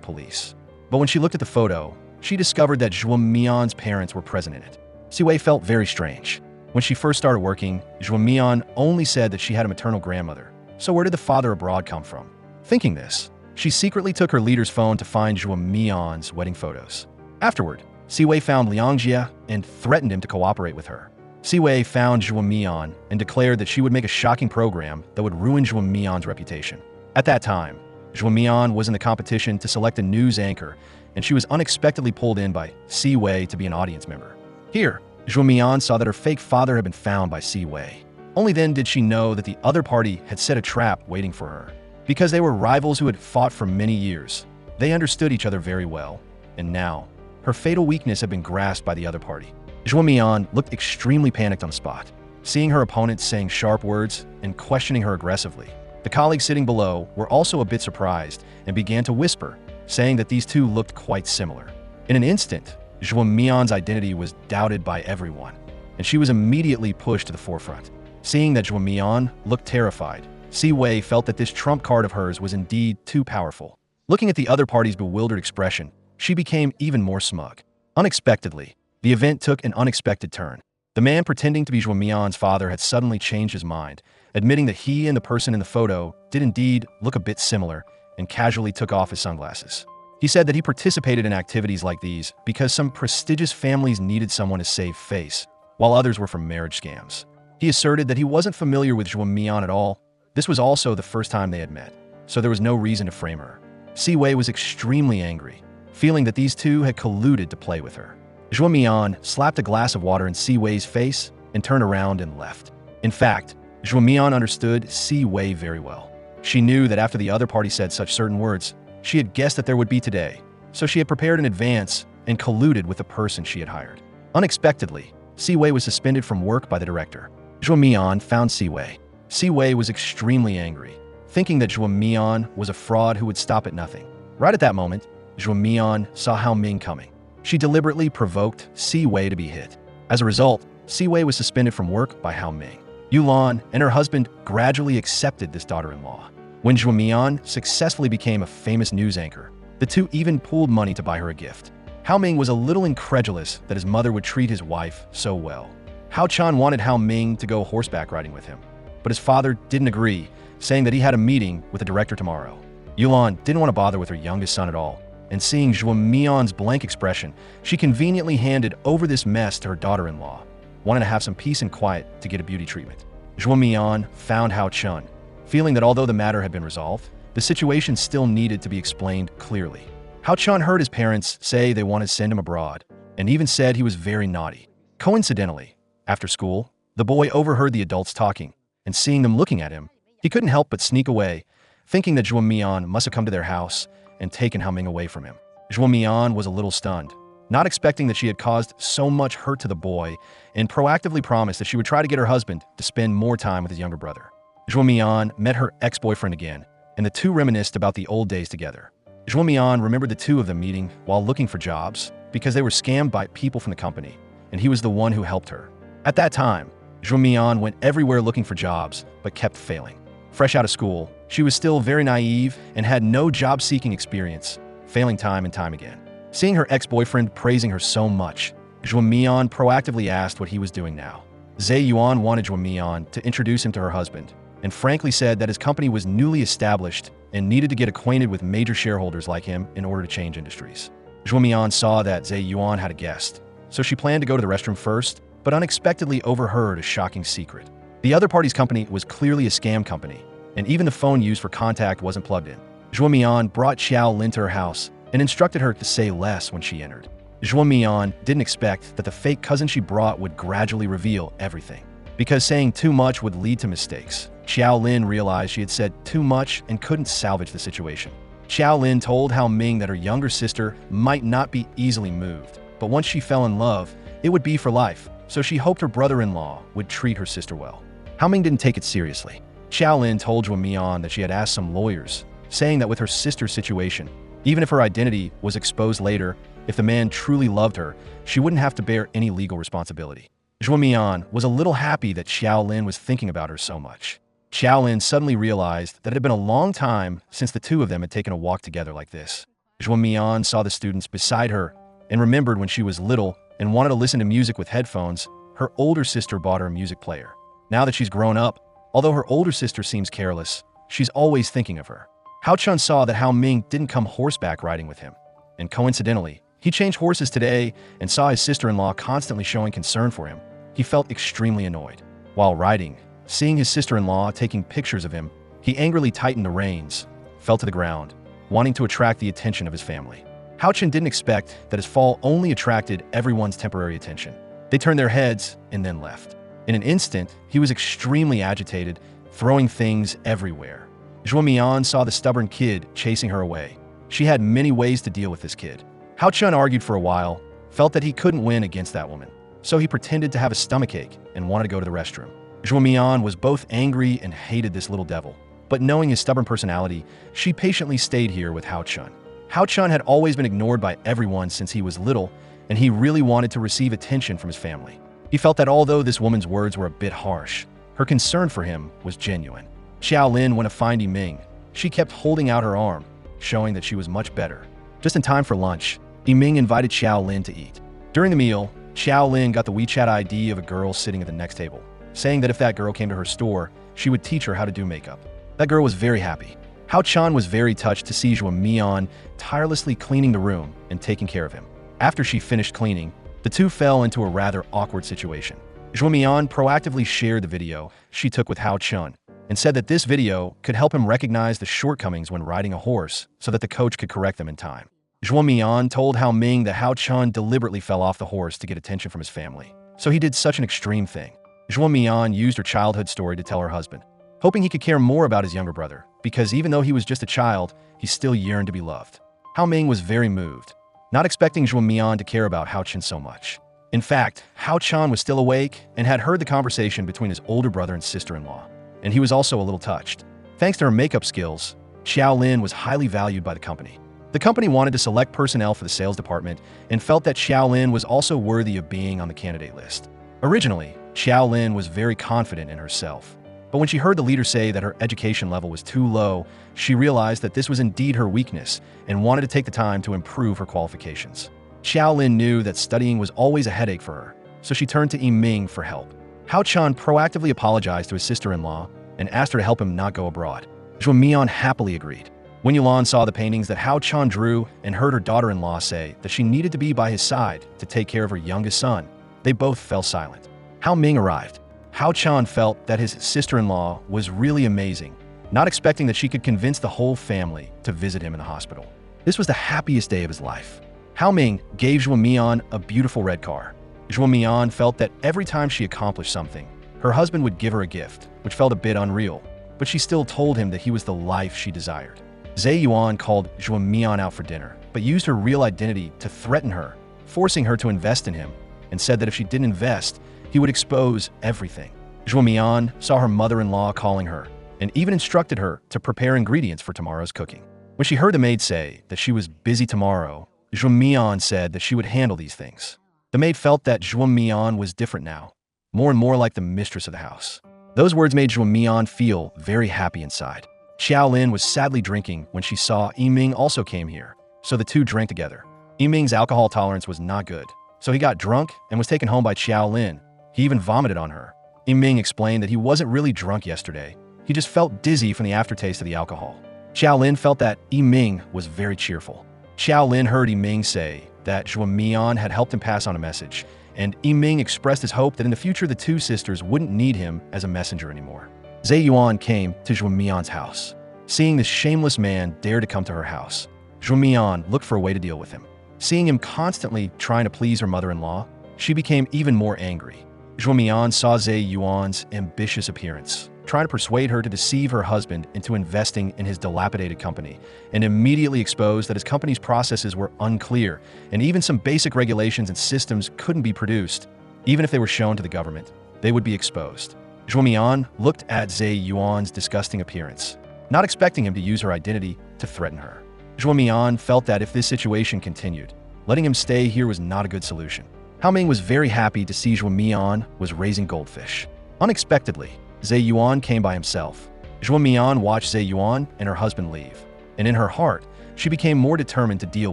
police. But when she looked at the photo, she discovered that Zhu Mian's parents were present in it. Siwei felt very strange. When she first started working, Zhu Mian only said that she had a maternal grandmother. So where did the father abroad come from? Thinking this, she secretly took her leader's phone to find Zhu Mian's wedding photos. Afterward, Siwei found Liang Jie and threatened him to cooperate with her. Siwei found Zhu Mian and declared that she would make a shocking program that would ruin Zhu Mian's reputation. At that time, Zhu Mian was in the competition to select a news anchor, and she was unexpectedly pulled in by Siwei to be an audience member. Here, Zhuo Mian saw that her fake father had been found by Si Wei. Only then did she know that the other party had set a trap waiting for her. Because they were rivals who had fought for many years, they understood each other very well, and now, her fatal weakness had been grasped by the other party. Zhuo Mian looked extremely panicked on the spot, seeing her opponents saying sharp words and questioning her aggressively. The colleagues sitting below were also a bit surprised and began to whisper, saying that these two looked quite similar. In an instant, Zhuo Mian's identity was doubted by everyone, and she was immediately pushed to the forefront. Seeing that Zhuo Mian looked terrified, Si Wei felt that this trump card of hers was indeed too powerful. Looking at the other party's bewildered expression, she became even more smug. Unexpectedly, the event took an unexpected turn. The man pretending to be Zhuo Mian's father had suddenly changed his mind, admitting that he and the person in the photo did indeed look a bit similar, and casually took off his sunglasses. He said that he participated in activities like these because some prestigious families needed someone to save face, while others were from marriage scams. He asserted that he wasn't familiar with Zhuo Mian at all. This was also the first time they had met, so there was no reason to frame her. Si Wei was extremely angry, feeling that these two had colluded to play with her. Zhuo Mian slapped a glass of water in Si Wei's face and turned around and left. In fact, Zhuo Mian understood Si Wei very well. She knew that after the other party said such certain words, she had guessed that there would be today, so she had prepared in advance and colluded with the person she had hired. Unexpectedly, Si Wei was suspended from work by the director. Zhuo Mian found Si Wei. Si Wei was extremely angry, thinking that Zhuo Mian was a fraud who would stop at nothing. Right at that moment, Zhuo Mian saw Hao Ming coming. She deliberately provoked Si Wei to be hit. As a result, Si Wei was suspended from work by Hao Ming. Yulan and her husband gradually accepted this daughter-in-law. When Zhuo Mian successfully became a famous news anchor, the two even pooled money to buy her a gift. Hao Ming was a little incredulous that his mother would treat his wife so well. Hao Chan wanted Hao Ming to go horseback riding with him, but his father didn't agree, saying that he had a meeting with the director tomorrow. Yulan didn't want to bother with her youngest son at all, and seeing Zhuo Mian's blank expression, she conveniently handed over this mess to her daughter-in-law, wanting to have some peace and quiet to get a beauty treatment. Zhuo Mian found Hao Chun, feeling that although the matter had been resolved, the situation still needed to be explained clearly. Hao Chun heard his parents say they wanted to send him abroad, and even said he was very naughty. Coincidentally, after school, the boy overheard the adults talking, and seeing them looking at him, he couldn't help but sneak away, thinking that Zhuo Mian must have come to their house and taken Hao Ming away from him. Zhuo Mian was a little stunned, not expecting that she had caused so much hurt to the boy, and proactively promised that she would try to get her husband to spend more time with his younger brother. Zhuo Mian met her ex-boyfriend again, and the two reminisced about the old days together. Zhuo Mian remembered the two of them meeting while looking for jobs because they were scammed by people from the company, and he was the one who helped her. At that time, Zhuo Mian went everywhere looking for jobs, but kept failing. Fresh out of school, she was still very naive and had no job-seeking experience, failing time and time again. Seeing her ex-boyfriend praising her so much, Zhuo Mian proactively asked what he was doing now. Zhe Yuan wanted Zhuo Mian to introduce him to her husband, and frankly said that his company was newly established and needed to get acquainted with major shareholders like him in order to change industries. Zhuo Mian saw that Zhe Yuan had a guest, so she planned to go to the restroom first, but unexpectedly overheard a shocking secret. The other party's company was clearly a scam company, and even the phone used for contact wasn't plugged in. Zhuo Mian brought Xiao Lin to her house and instructed her to say less when she entered. Zhuo Mian didn't expect that the fake cousin she brought would gradually reveal everything. Because saying too much would lead to mistakes, Xiao Lin realized she had said too much and couldn't salvage the situation. Xiao Lin told Hao Ming that her younger sister might not be easily moved, but once she fell in love, it would be for life, so she hoped her brother-in-law would treat her sister well. Hao Ming didn't take it seriously. Xiao Lin told Zhuo Mian that she had asked some lawyers, saying that with her sister's situation, even if her identity was exposed later, if the man truly loved her, she wouldn't have to bear any legal responsibility. Zhuo Mian was a little happy that Xiao Lin was thinking about her so much. Xiao Lin suddenly realized that it had been a long time since the two of them had taken a walk together like this. Zhuo Mian saw the students beside her and remembered when she was little and wanted to listen to music with headphones, her older sister bought her a music player. Now that she's grown up, although her older sister seems careless, she's always thinking of her. Hao Chun saw that Hao Ming didn't come horseback riding with him, and coincidentally, he changed horses today and saw his sister-in-law constantly showing concern for him. He felt extremely annoyed. While riding, seeing his sister-in-law taking pictures of him, he angrily tightened the reins, fell to the ground, wanting to attract the attention of his family. Hao Chun didn't expect that his fall only attracted everyone's temporary attention. They turned their heads and then left. In an instant, he was extremely agitated, throwing things everywhere. Zhuo Mian saw the stubborn kid chasing her away. She had many ways to deal with this kid. Hao Chun argued for a while, felt that he couldn't win against that woman, so he pretended to have a stomachache and wanted to go to the restroom. Zhuo Mian was both angry and hated this little devil, but knowing his stubborn personality, she patiently stayed here with Hao Chun. Hao Chun had always been ignored by everyone since he was little, and he really wanted to receive attention from his family. He felt that although this woman's words were a bit harsh, her concern for him was genuine. Xiao Lin went to find Ming. She kept holding out her arm, showing that she was much better. Just in time for lunch, Ming invited Xiao Lin to eat. During the meal, Xiao Lin got the WeChat ID of a girl sitting at the next table, saying that if that girl came to her store, she would teach her how to do makeup. That girl was very happy. Hao Chun was very touched to see Zhuo Mian tirelessly cleaning the room and taking care of him. After she finished cleaning, the two fell into a rather awkward situation. Zhuo Mian proactively shared the video she took with Hao Chun and said that this video could help him recognize the shortcomings when riding a horse so that the coach could correct them in time. Zhuo Mian told Hao Ming that Hao Chun deliberately fell off the horse to get attention from his family, so he did such an extreme thing. Zhuo Mian used her childhood story to tell her husband, hoping he could care more about his younger brother, because even though he was just a child, he still yearned to be loved. Hao Ming was very moved, not expecting Zhuo Mian to care about Hao Chun so much. In fact, Hao Chun was still awake and had heard the conversation between his older brother and sister-in-law, and he was also a little touched. Thanks to her makeup skills, Xiao Lin was highly valued by the company. The company wanted to select personnel for the sales department and felt that Xiao Lin was also worthy of being on the candidate list. Originally, Xiao Lin was very confident in herself, but when she heard the leader say that her education level was too low, she realized that this was indeed her weakness and wanted to take the time to improve her qualifications. Xiao Lin knew that studying was always a headache for her, so she turned to Ming for help. Hao Chun proactively apologized to his sister-in-law and asked her to help him not go abroad. Zhuo Mian happily agreed. When Yulan saw the paintings that Hao Chun drew and heard her daughter-in-law say that she needed to be by his side to take care of her youngest son, they both fell silent. Hao Ming arrived. Hao Chun felt that his sister-in-law was really amazing, not expecting that she could convince the whole family to visit him in the hospital. This was the happiest day of his life. Hao Ming gave Zhuo Mian a beautiful red car. Zhuo Mian felt that every time she accomplished something, her husband would give her a gift, which felt a bit unreal, but she still told him that he was the life she desired. Zhe Yuan called Zhuo Mian out for dinner, but used her real identity to threaten her, forcing her to invest in him, and said that if she didn't invest, he would expose everything. Zhuo Mian saw her mother-in-law calling her, and even instructed her to prepare ingredients for tomorrow's cooking. When she heard the maid say that she was busy tomorrow, Zhuo Mian said that she would handle these things. The maid felt that Zhuo Mian was different now, more and more like the mistress of the house. Those words made Zhuo Mian feel very happy inside. Xiao Lin was sadly drinking when she saw Ming also came here, so the two drank together. Ming's alcohol tolerance was not good, so he got drunk and was taken home by Xiao Lin. He even vomited on her. Ming explained that he wasn't really drunk yesterday. He just felt dizzy from the aftertaste of the alcohol. Xiao Lin felt that Ming was very cheerful. Xiao Lin heard Ming say that Zhuo Mian had helped him pass on a message, and Ming expressed his hope that in the future the two sisters wouldn't need him as a messenger anymore. Zhe Yuan came to Zhuo Mian's house. Seeing this shameless man dare to come to her house, Zhuo Mian looked for a way to deal with him. Seeing him constantly trying to please her mother-in-law, she became even more angry. Zhuo Mian saw Zhe Yuan's ambitious appearance, trying to persuade her to deceive her husband into investing in his dilapidated company, and immediately exposed that his company's processes were unclear, and even some basic regulations and systems couldn't be produced. Even if they were shown to the government, they would be exposed. Zhuo Mian looked at Zhe Yuan's disgusting appearance, not expecting him to use her identity to threaten her. Zhuo Mian felt that if this situation continued, letting him stay here was not a good solution. Hao Ming was very happy to see Zhuo Mian was raising goldfish. Unexpectedly, Zhe Yuan came by himself. Zhuo Mian watched Zhe Yuan and her husband leave, and in her heart, she became more determined to deal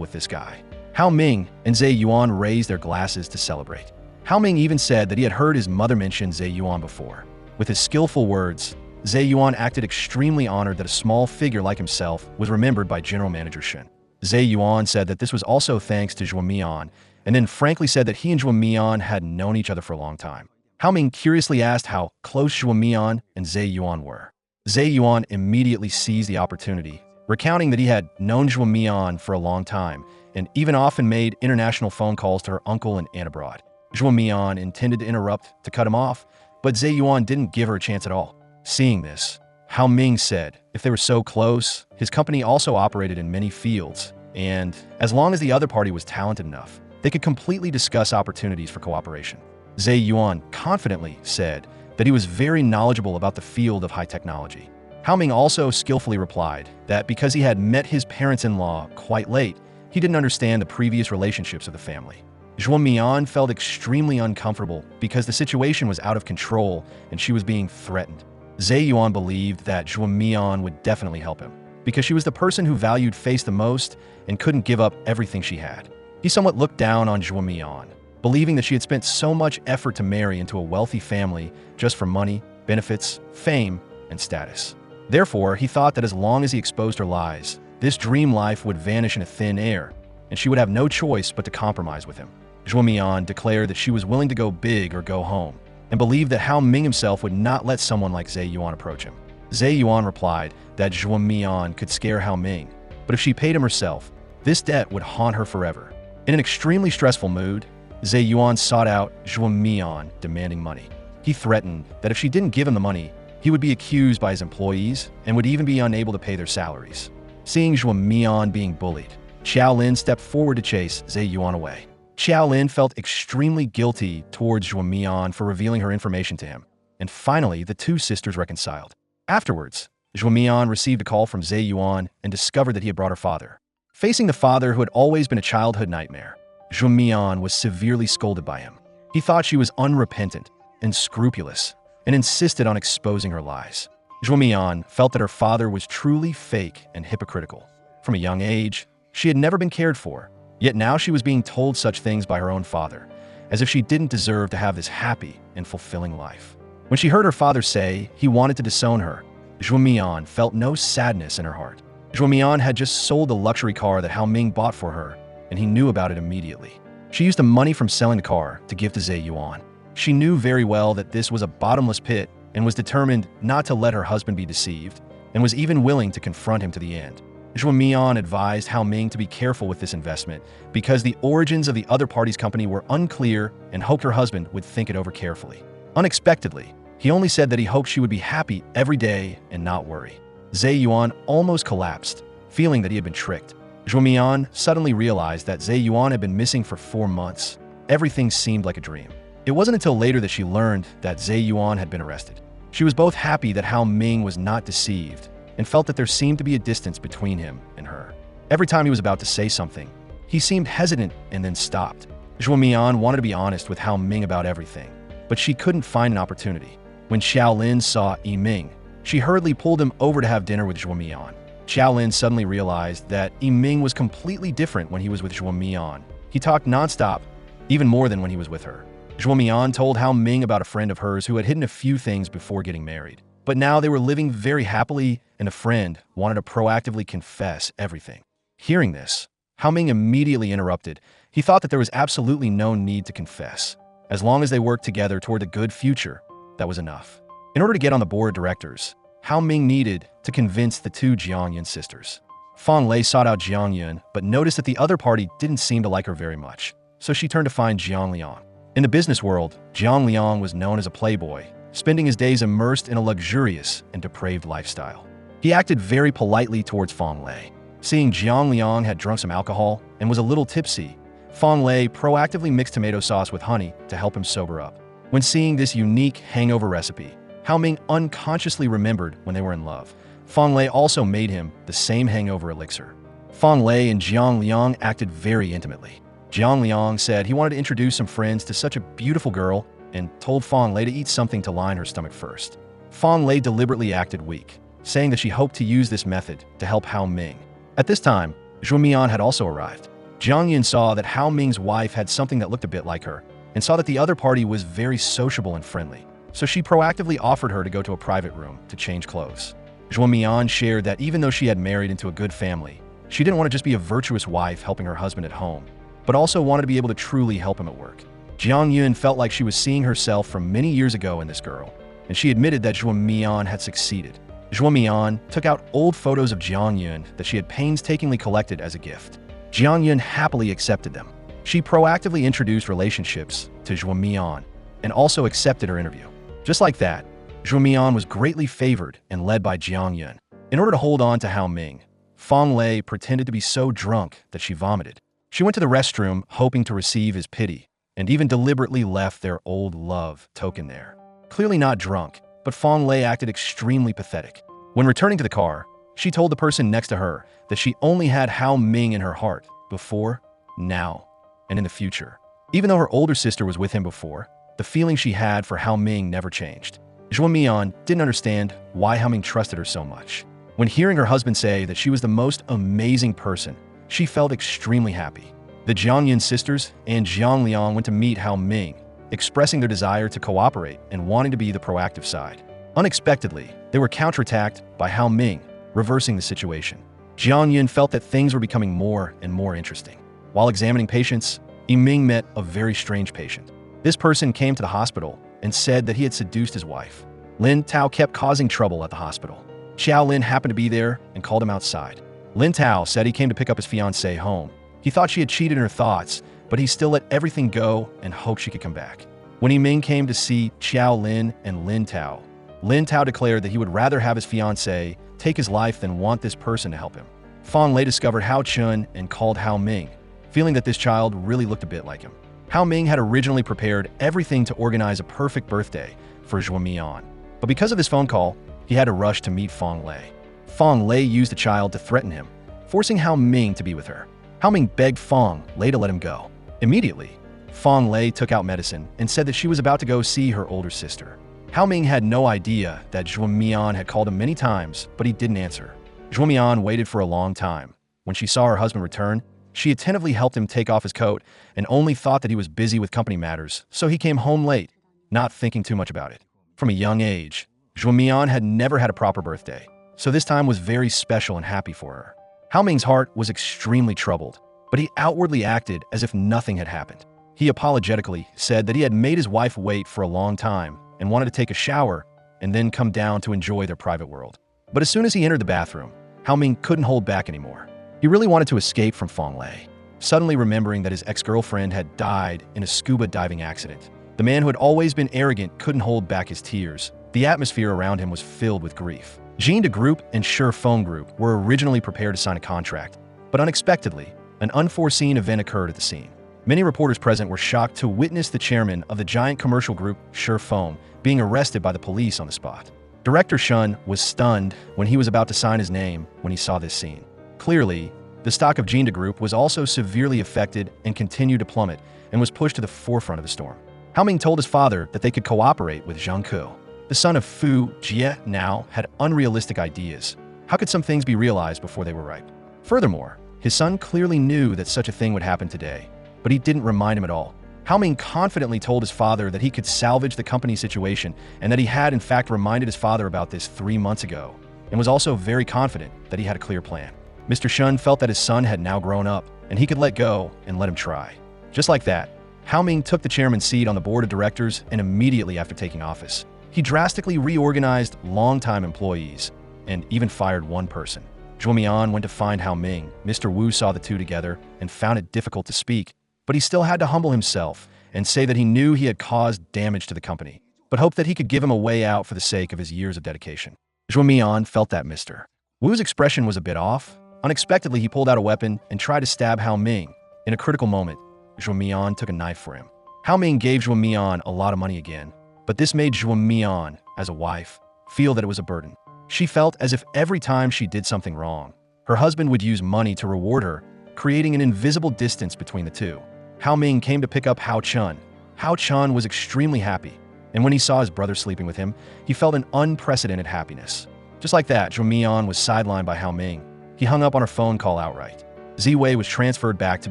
with this guy. Hao Ming and Zhe Yuan raised their glasses to celebrate. Hao Ming even said that he had heard his mother mention Zhe Yuan before. With his skillful words, Zhe Yuan acted extremely honored that a small figure like himself was remembered by General Manager Shen. Zhe Yuan said that this was also thanks to Zhuo Mian, and then frankly said that he and Zhuo Mian had known each other for a long time. Hao Ming curiously asked how close Zhuo Mian and Zhe Yuan were. Zhe Yuan immediately seized the opportunity, recounting that he had known Zhuo Mian for a long time, and even often made international phone calls to her uncle and aunt abroad. Zhuo Mian intended to interrupt to cut him off, but Zhe Yuan didn't give her a chance at all. Seeing this, Hao Ming said if they were so close, his company also operated in many fields, and as long as the other party was talented enough, they could completely discuss opportunities for cooperation. Zhe Yuan confidently said that he was very knowledgeable about the field of high technology. Hao Ming also skillfully replied that because he had met his parents-in-law quite late, he didn't understand the previous relationships of the family. Zhuo Mian felt extremely uncomfortable because the situation was out of control and she was being threatened. Zhe Yuan believed that Zhuo Mian would definitely help him because she was the person who valued face the most and couldn't give up everything she had. He somewhat looked down on Zhuo Mian, believing that she had spent so much effort to marry into a wealthy family just for money, benefits, fame, and status. Therefore, he thought that as long as he exposed her lies, this dream life would vanish into thin air, and she would have no choice but to compromise with him. Zhuo Mian declared that she was willing to go big or go home, and believed that Hao Ming himself would not let someone like Zhe Yuan approach him. Zhe Yuan replied that Zhuo Mian could scare Hao Ming, but if she paid him herself, this debt would haunt her forever. In an extremely stressful mood, Zhe Yuan sought out Zhuo Mian, demanding money. He threatened that if she didn't give him the money, he would be accused by his employees and would even be unable to pay their salaries. Seeing Zhuo Mian being bullied, Xiao Lin stepped forward to chase Zhe Yuan away. Xiao Lin felt extremely guilty towards Zhuo Mian for revealing her information to him, and finally the two sisters reconciled. Afterwards, Zhuo Mian received a call from Zhe Yuan and discovered that he had brought her father. Facing the father who had always been a childhood nightmare, Zhuo Mian was severely scolded by him. He thought she was unrepentant and scrupulous and insisted on exposing her lies. Zhuo Mian felt that her father was truly fake and hypocritical. From a young age, she had never been cared for, yet now she was being told such things by her own father, as if she didn't deserve to have this happy and fulfilling life. When she heard her father say he wanted to disown her, Zhuo Mian felt no sadness in her heart. Zhuo Mian had just sold the luxury car that Hao Ming bought for her, and he knew about it immediately. She used the money from selling the car to give to Zhe Yuan. She knew very well that this was a bottomless pit and was determined not to let her husband be deceived, and was even willing to confront him to the end. Zhuo Mian advised Hao Ming to be careful with this investment because the origins of the other party's company were unclear and hoped her husband would think it over carefully. Unexpectedly, he only said that he hoped she would be happy every day and not worry. Zhe Yuan almost collapsed, feeling that he had been tricked. Zhuo Mian suddenly realized that Zhe Yuan had been missing for 4 months. Everything seemed like a dream. It wasn't until later that she learned that Zhe Yuan had been arrested. She was both happy that Hao Ming was not deceived and felt that there seemed to be a distance between him and her. Every time he was about to say something, he seemed hesitant and then stopped. Zhuo Mian wanted to be honest with Hao Ming about everything, but she couldn't find an opportunity. When Xiao Lin saw Yi Ming, she hurriedly pulled him over to have dinner with Zhuo Mian. Xiao Lin suddenly realized that Yi Ming was completely different when he was with Zhuo Mian. He talked nonstop, even more than when he was with her. Zhuo Mian told Hao Ming about a friend of hers who had hidden a few things before getting married. But now they were living very happily, and a friend wanted to proactively confess everything. Hearing this, Hao Ming immediately interrupted. He thought that there was absolutely no need to confess. As long as they worked together toward a good future, that was enough. In order to get on the board of directors, Hao Ming needed to convince the two Jiangyun sisters. Fang Lei sought out Jiangyun, but noticed that the other party didn't seem to like her very much, so she turned to find Jiang Liang. In the business world, Jiang Liang was known as a playboy, spending his days immersed in a luxurious and depraved lifestyle. He acted very politely towards Fang Lei. Seeing Jiang Liang had drunk some alcohol and was a little tipsy, Fang Lei proactively mixed tomato sauce with honey to help him sober up. When seeing this unique hangover recipe, Hao Ming unconsciously remembered when they were in love. Fang Lei also made him the same hangover elixir. Fang Lei and Jiang Liang acted very intimately. Jiang Liang said he wanted to introduce some friends to such a beautiful girl and told Fang Lei to eat something to line her stomach first. Fang Lei deliberately acted weak, saying that she hoped to use this method to help Hao Ming. At this time, Zhuo Mian had also arrived. Jiang Yun saw that Hao Ming's wife had something that looked a bit like her, and saw that the other party was very sociable and friendly, so she proactively offered her to go to a private room to change clothes. Zhuo Mian shared that even though she had married into a good family, she didn't want to just be a virtuous wife helping her husband at home, but also wanted to be able to truly help him at work. Jiang Yun felt like she was seeing herself from many years ago in this girl, and she admitted that Zhuo Mian had succeeded. Zhuo Mian took out old photos of Jiang Yun that she had painstakingly collected as a gift. Jiang Yun happily accepted them. She proactively introduced relationships to Zhuo Mian and also accepted her interview. Just like that, Zhuo Mian was greatly favored and led by Jiang Yun. In order to hold on to Hao Ming, Fong Lei pretended to be so drunk that she vomited. She went to the restroom hoping to receive his pity and even deliberately left their old love token there. Clearly not drunk, but Fong Lei acted extremely pathetic. When returning to the car, she told the person next to her that she only had Hao Ming in her heart before, now, and in the future. Even though her older sister was with him before, the feeling she had for Hao Ming never changed. Zhuo Mian didn't understand why Hao Ming trusted her so much. When hearing her husband say that she was the most amazing person, she felt extremely happy. The Jiang Yun sisters and Jiang Liang went to meet Hao Ming, expressing their desire to cooperate and wanting to be the proactive side. Unexpectedly, they were counterattacked by Hao Ming, reversing the situation. Jiang Yun felt that things were becoming more and more interesting. While examining patients, Ming met a very strange patient. This person came to the hospital and said that he had seduced his wife. Lin Tao kept causing trouble at the hospital. Xiao Lin happened to be there and called him outside. Lin Tao said he came to pick up his fiancée home. He thought she had cheated in her thoughts, but he still let everything go and hoped she could come back. When Ming came to see Xiao Lin and Lin Tao declared that he would rather have his fiancée take his life than want this person to help him. Fong Lei discovered Hao Chun and called Hao Ming, feeling that this child really looked a bit like him. Hao Ming had originally prepared everything to organize a perfect birthday for Zhuo Mian, but because of this phone call, he had to rush to meet Fong Lei. Fong Lei used the child to threaten him, forcing Hao Ming to be with her. Hao Ming begged Fong Lei to let him go. Immediately, Fong Lei took out medicine and said that she was about to go see her older sister. Hao Ming had no idea that Zhuo Mian had called him many times, but he didn't answer. Zhuo Mian waited for a long time. When she saw her husband return, she attentively helped him take off his coat and only thought that he was busy with company matters, so he came home late, not thinking too much about it. From a young age, Zhuo Mian had never had a proper birthday, so this time was very special and happy for her. Hao Ming's heart was extremely troubled, but he outwardly acted as if nothing had happened. He apologetically said that he had made his wife wait for a long time and wanted to take a shower and then come down to enjoy their private world. But as soon as he entered the bathroom, Hao Ming couldn't hold back anymore. He really wanted to escape from Fong Lei, suddenly remembering that his ex-girlfriend had died in a scuba diving accident. The man who had always been arrogant couldn't hold back his tears. The atmosphere around him was filled with grief. Jean de Group and Shi Feng Group were originally prepared to sign a contract, but unexpectedly, an unforeseen event occurred at the scene. Many reporters present were shocked to witness the chairman of the giant commercial group, Shi Feng, being arrested by the police on the spot. Director Shen was stunned when he was about to sign his name when he saw this scene. Clearly, the stock of Jean de Group was also severely affected and continued to plummet and was pushed to the forefront of the storm. Hao Ming told his father that they could cooperate with Zhang Ke. The son of Fu Jie now had unrealistic ideas. How could some things be realized before they were ripe? Furthermore, his son clearly knew that such a thing would happen today, but he didn't remind him at all. Hao Ming confidently told his father that he could salvage the company situation and that he had in fact reminded his father about this 3 months ago, and was also very confident that he had a clear plan. Mr. Shen felt that his son had now grown up, and he could let go and let him try. Just like that, Hao Ming took the chairman's seat on the board of directors, and immediately after taking office, he drastically reorganized longtime employees and even fired one person. Zhuo Mian went to find Hao Ming. Mr. Wu saw the two together and found it difficult to speak, but he still had to humble himself and say that he knew he had caused damage to the company, but hoped that he could give him a way out for the sake of his years of dedication. Zhuo Mian felt that Mr. Wu's expression was a bit off. Unexpectedly, he pulled out a weapon and tried to stab Hao Ming. In a critical moment, Zhuo Mian took a knife for him. Hao Ming gave Zhuo Mian a lot of money again, but this made Zhuo Mian, as a wife, feel that it was a burden. She felt as if every time she did something wrong, her husband would use money to reward her, creating an invisible distance between the two. Hao Ming came to pick up Hao Chun. Hao Chun was extremely happy, and when he saw his brother sleeping with him, he felt an unprecedented happiness. Just like that, Zhuo Mian was sidelined by Hao Ming. He hung up on her phone call outright. Ziwei was transferred back to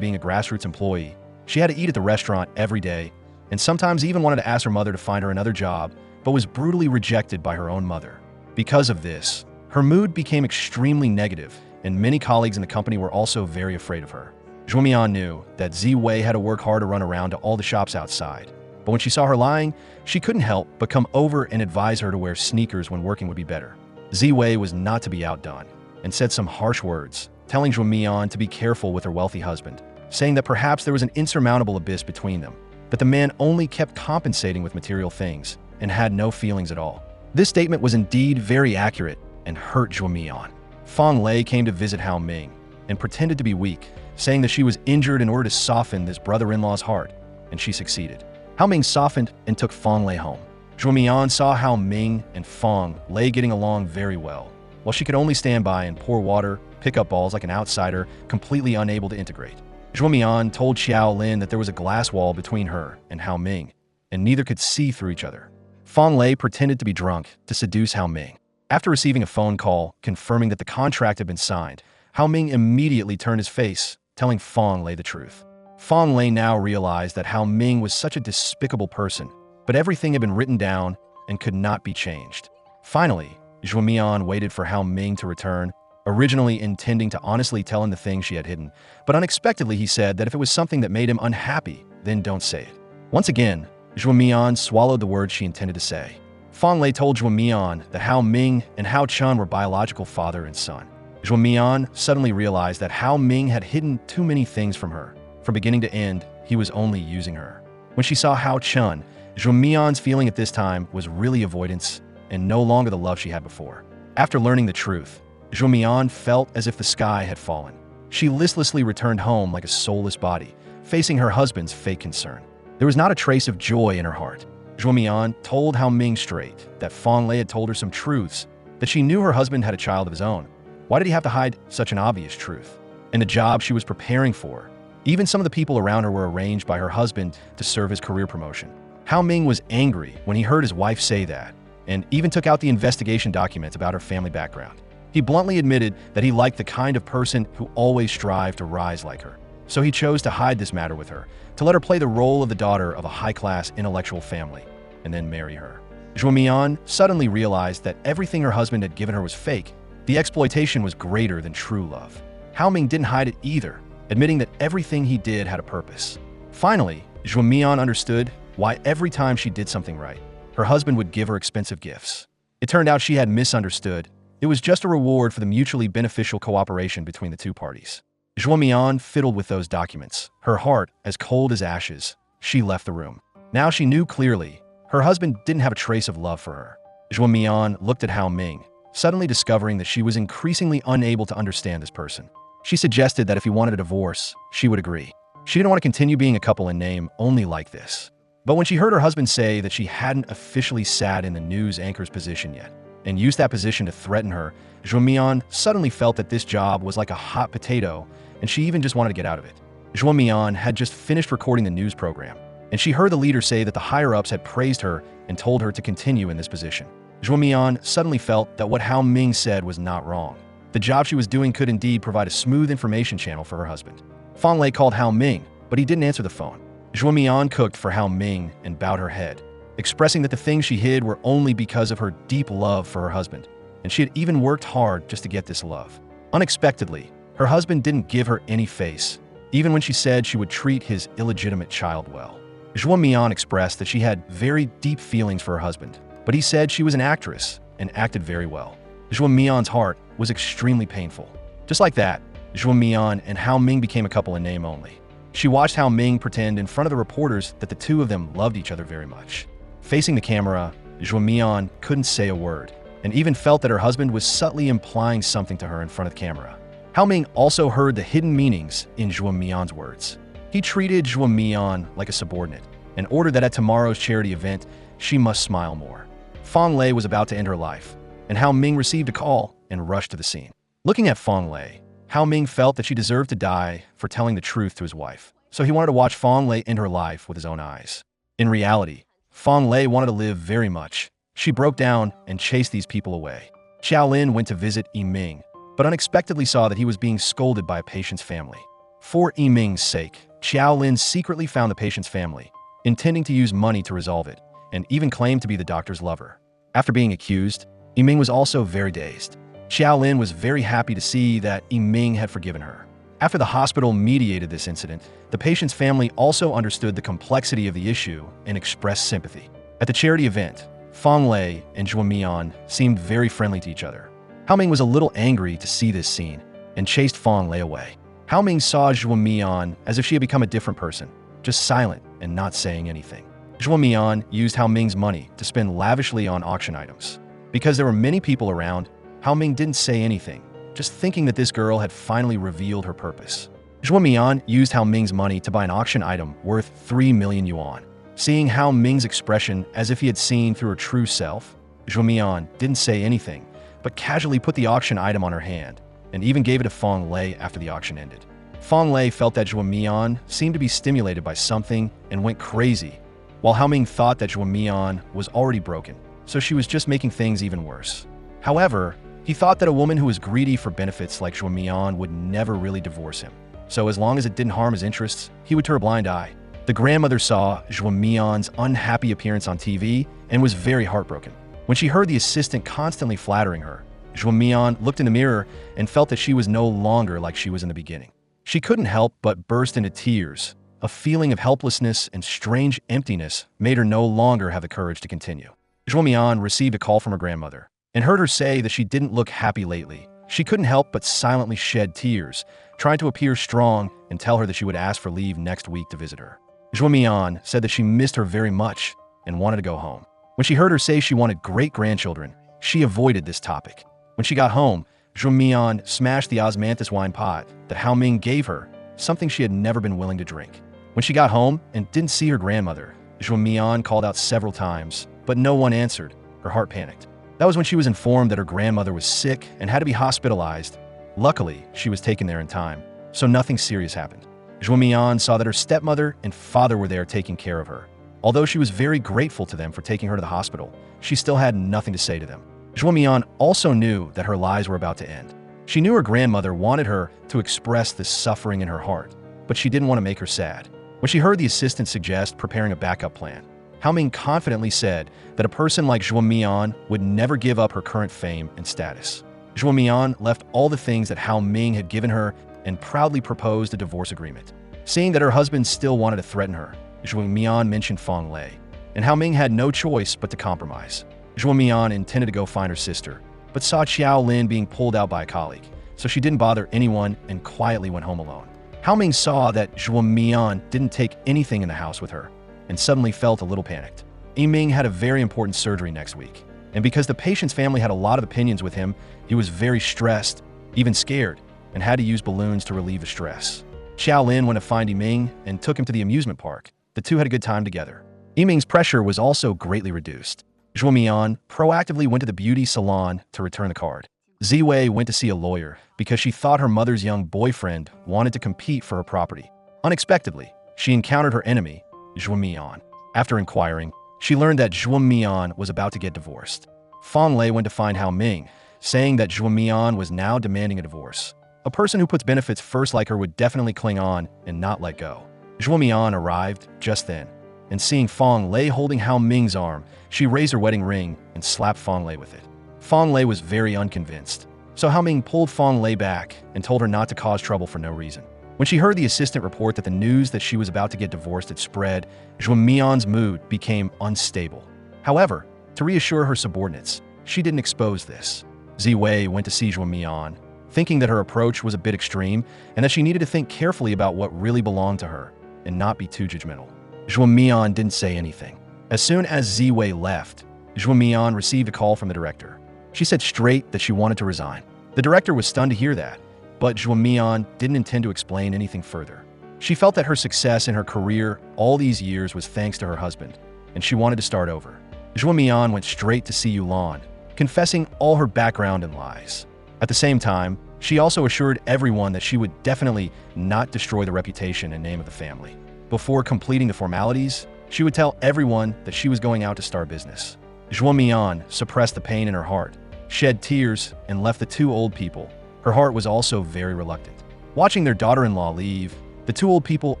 being a grassroots employee. She had to eat at the restaurant every day, and sometimes even wanted to ask her mother to find her another job, but was brutally rejected by her own mother. Because of this, her mood became extremely negative, and many colleagues in the company were also very afraid of her. Zhuo Mian knew that Ziwei had to work hard to run around to all the shops outside, but when she saw her lying, she couldn't help but come over and advise her to wear sneakers when working would be better. Ziwei was not to be outdone, and said some harsh words, telling Zhuo Mian to be careful with her wealthy husband. saying that perhaps there was an insurmountable abyss between them, that the man only kept compensating with material things and had no feelings at all. This statement was indeed very accurate and hurt Zhuo Mian. Fang Lei came to visit Hao Ming and pretended to be weak, saying that she was injured in order to soften this brother-in-law's heart, and she succeeded. Hao Ming softened and took Fang Lei home. Zhuo Mian saw Hao Ming and Fang Lei getting along very well, while she could only stand by and pour water, pick up balls like an outsider, completely unable to integrate. Zhuo Mian told Xiao Lin that there was a glass wall between her and Hao Ming, and neither could see through each other. Fang Lei pretended to be drunk to seduce Hao Ming. After receiving a phone call confirming that the contract had been signed, Hao Ming immediately turned his face, telling Fang Lei the truth. Fang Lei now realized that Hao Ming was such a despicable person, but everything had been written down and could not be changed. Finally, Zhuo Mian waited for Hao Ming to return, originally intending to honestly tell him the thing she had hidden, but unexpectedly he said that if it was something that made him unhappy, then don't say it. Once again, Zhuo Mian swallowed the words she intended to say. Fang Lei told Zhuo Mian that Hao Ming and Hao Chun were biological father and son. Zhuo Mian suddenly realized that Hao Ming had hidden too many things from her. From beginning to end, he was only using her. When she saw Hao Chun, Zhuo Mian's feeling at this time was really avoidance and no longer the love she had before. After learning the truth, Zhuo Mian felt as if the sky had fallen. She listlessly returned home like a soulless body, facing her husband's fake concern. There was not a trace of joy in her heart. Zhuo Mian told Hao Ming straight that Fang Lei had told her some truths, that she knew her husband had a child of his own. Why did he have to hide such an obvious truth? And the job she was preparing for, even some of the people around her were arranged by her husband to serve his career promotion. Hao Ming was angry when he heard his wife say that, and even took out the investigation documents about her family background. He bluntly admitted that he liked the kind of person who always strived to rise like her. So he chose to hide this matter with her, to let her play the role of the daughter of a high-class intellectual family, and then marry her. Zhuo Mian suddenly realized that everything her husband had given her was fake. The exploitation was greater than true love. Hao Ming didn't hide it either, admitting that everything he did had a purpose. Finally, Zhuo Mian understood why every time she did something right, her husband would give her expensive gifts. It turned out she had misunderstood. It was just a reward for the mutually beneficial cooperation between the two parties. Zhuo Mian fiddled with those documents, her heart as cold as ashes. She left the room. Now she knew clearly her husband didn't have a trace of love for her. Zhuo Mian looked at Hao Ming, suddenly discovering that she was increasingly unable to understand this person. She suggested that if he wanted a divorce, she would agree. She didn't want to continue being a couple in name only like this. But when she heard her husband say that she hadn't officially sat in the news anchor's position yet, and used that position to threaten her, Zhuo Mian suddenly felt that this job was like a hot potato, and she even just wanted to get out of it. Zhuo Mian had just finished recording the news program, and she heard the leader say that the higher-ups had praised her and told her to continue in this position. Zhuo Mian suddenly felt that what Hao Ming said was not wrong. The job she was doing could indeed provide a smooth information channel for her husband. Fang Lei called Hao Ming, but he didn't answer the phone. Zhuo Mian cooked for Hao Ming and bowed her head, expressing that the things she hid were only because of her deep love for her husband, and she had even worked hard just to get this love. Unexpectedly, her husband didn't give her any face, even when she said she would treat his illegitimate child well. Zhuo Mian expressed that she had very deep feelings for her husband, but he said she was an actress and acted very well. Zhuo Mian's heart was extremely painful. Just like that, Zhuo Mian and Hao Ming became a couple in name only. She watched Hao Ming pretend in front of the reporters that the two of them loved each other very much. Facing the camera, Zhuo Mian couldn't say a word, and even felt that her husband was subtly implying something to her in front of the camera. Hao Ming also heard the hidden meanings in Zhuo Mian's words. He treated Zhuo Mian like a subordinate, and ordered that at tomorrow's charity event, she must smile more. Fang Lei was about to end her life, and Hao Ming received a call and rushed to the scene. Looking at Fang Lei, Hao Ming felt that she deserved to die for telling the truth to his wife, so he wanted to watch Fang Lei end her life with his own eyes. In reality, Fang Lei wanted to live very much. She broke down and chased these people away. Xiao Lin went to visit Ming, but unexpectedly saw that he was being scolded by a patient's family. For Ming's sake, Xiao Lin secretly found the patient's family, intending to use money to resolve it, and even claimed to be the doctor's lover. After being accused, Ming was also very dazed. Xiao Lin was very happy to see that Ming had forgiven her. After the hospital mediated this incident, the patient's family also understood the complexity of the issue and expressed sympathy. At the charity event, Fang Lei and Zhuo Mian seemed very friendly to each other. Hao Ming was a little angry to see this scene and chased Fang Lei away. Hao Ming saw Zhuo Mian as if she had become a different person, just silent and not saying anything. Zhuo Mian used Hao Ming's money to spend lavishly on auction items. Because there were many people around, Hao Ming didn't say anything, just thinking that this girl had finally revealed her purpose. Zhuo Mian used Hao Ming's money to buy an auction item worth 3 million yuan. Seeing Hao Ming's expression as if he had seen through her true self, Zhuo Mian didn't say anything, but casually put the auction item on her hand, and even gave it to Feng Lei after the auction ended. Feng Lei felt that Zhuo Mian seemed to be stimulated by something and went crazy, while Hao Ming thought that Zhuo Mian was already broken, so she was just making things even worse. However, he thought that a woman who was greedy for benefits like Zhuo Mian would never really divorce him, so as long as it didn't harm his interests, he would turn a blind eye. The grandmother saw Zhuo Mian's unhappy appearance on TV and was very heartbroken. When she heard the assistant constantly flattering her, Zhuo Mian looked in the mirror and felt that she was no longer like she was in the beginning. She couldn't help but burst into tears. A feeling of helplessness and strange emptiness made her no longer have the courage to continue. Zhuo Mian received a call from her grandmother and heard her say that she didn't look happy lately. She couldn't help but silently shed tears, trying to appear strong and tell her that she would ask for leave next week to visit her. Zhuo Mian said that she missed her very much and wanted to go home. When she heard her say she wanted great-grandchildren, she avoided this topic. When she got home, Zhuo Mian smashed the osmanthus wine pot that Hao Ming gave her, something she had never been willing to drink. When she got home and didn't see her grandmother, Zhuo Mian called out several times, but no one answered. Her heart panicked. That was when she was informed that her grandmother was sick and had to be hospitalized. Luckily, she was taken there in time, so nothing serious happened. Zhuo Mian saw that her stepmother and father were there taking care of her. Although she was very grateful to them for taking her to the hospital, she still had nothing to say to them. Zhuo Mian also knew that her lives were about to end. She knew her grandmother wanted her to express this suffering in her heart, but she didn't want to make her sad. When she heard the assistant suggest preparing a backup plan, Hao Ming confidently said that a person like Zhuo Mian would never give up her current fame and status. Zhuo Mian left all the things that Hao Ming had given her and proudly proposed a divorce agreement. Seeing that her husband still wanted to threaten her, Zhuo Mian mentioned Feng Lei, and Hao Ming had no choice but to compromise. Zhuo Mian intended to go find her sister, but saw Qiao Lin being pulled out by a colleague, so she didn't bother anyone and quietly went home alone. Hao Ming saw that Zhuo Mian didn't take anything in the house with her, and suddenly felt a little panicked. Yiming had a very important surgery next week, and because the patient's family had a lot of opinions with him, he was very stressed, even scared, and had to use balloons to relieve the stress. Qiao Lin went to find Yiming and took him to the amusement park. The two had a good time together. Yiming's pressure was also greatly reduced. Zhuo Mian proactively went to the beauty salon to return the card. Ziwei went to see a lawyer because she thought her mother's young boyfriend wanted to compete for her property. Unexpectedly, she encountered her enemy, Zhuo Mian. After inquiring, she learned that Zhuo Mian was about to get divorced. Feng Lei went to find Hao Ming, saying that Zhuo Mian was now demanding a divorce. A person who puts benefits first like her would definitely cling on and not let go. Zhuo Mian arrived just then, and seeing Feng Lei holding Hao Ming's arm, she raised her wedding ring and slapped Feng Lei with it. Feng Lei was very unconvinced, so Hao Ming pulled Feng Lei back and told her not to cause trouble for no reason. When she heard the assistant report that the news that she was about to get divorced had spread, Zhuo Mian's mood became unstable. However, to reassure her subordinates, she didn't expose this. Ziwei went to see Zhuo Mian, thinking that her approach was a bit extreme and that she needed to think carefully about what really belonged to her and not be too judgmental. Zhuo Mian didn't say anything. As soon as Ziwei left, Zhuo Mian received a call from the director. She said straight that she wanted to resign. The director was stunned to hear that, but Zhuo Mian didn't intend to explain anything further. She felt that her success in her career all these years was thanks to her husband, and she wanted to start over. Zhuo Mian went straight to see Yulan, confessing all her background and lies. At the same time, she also assured everyone that she would definitely not destroy the reputation and name of the family. Before completing the formalities, she would tell everyone that she was going out to start business. Zhuo Mian suppressed the pain in her heart, shed tears, and left the two old people. Her heart was also very reluctant. Watching their daughter-in-law leave, the two old people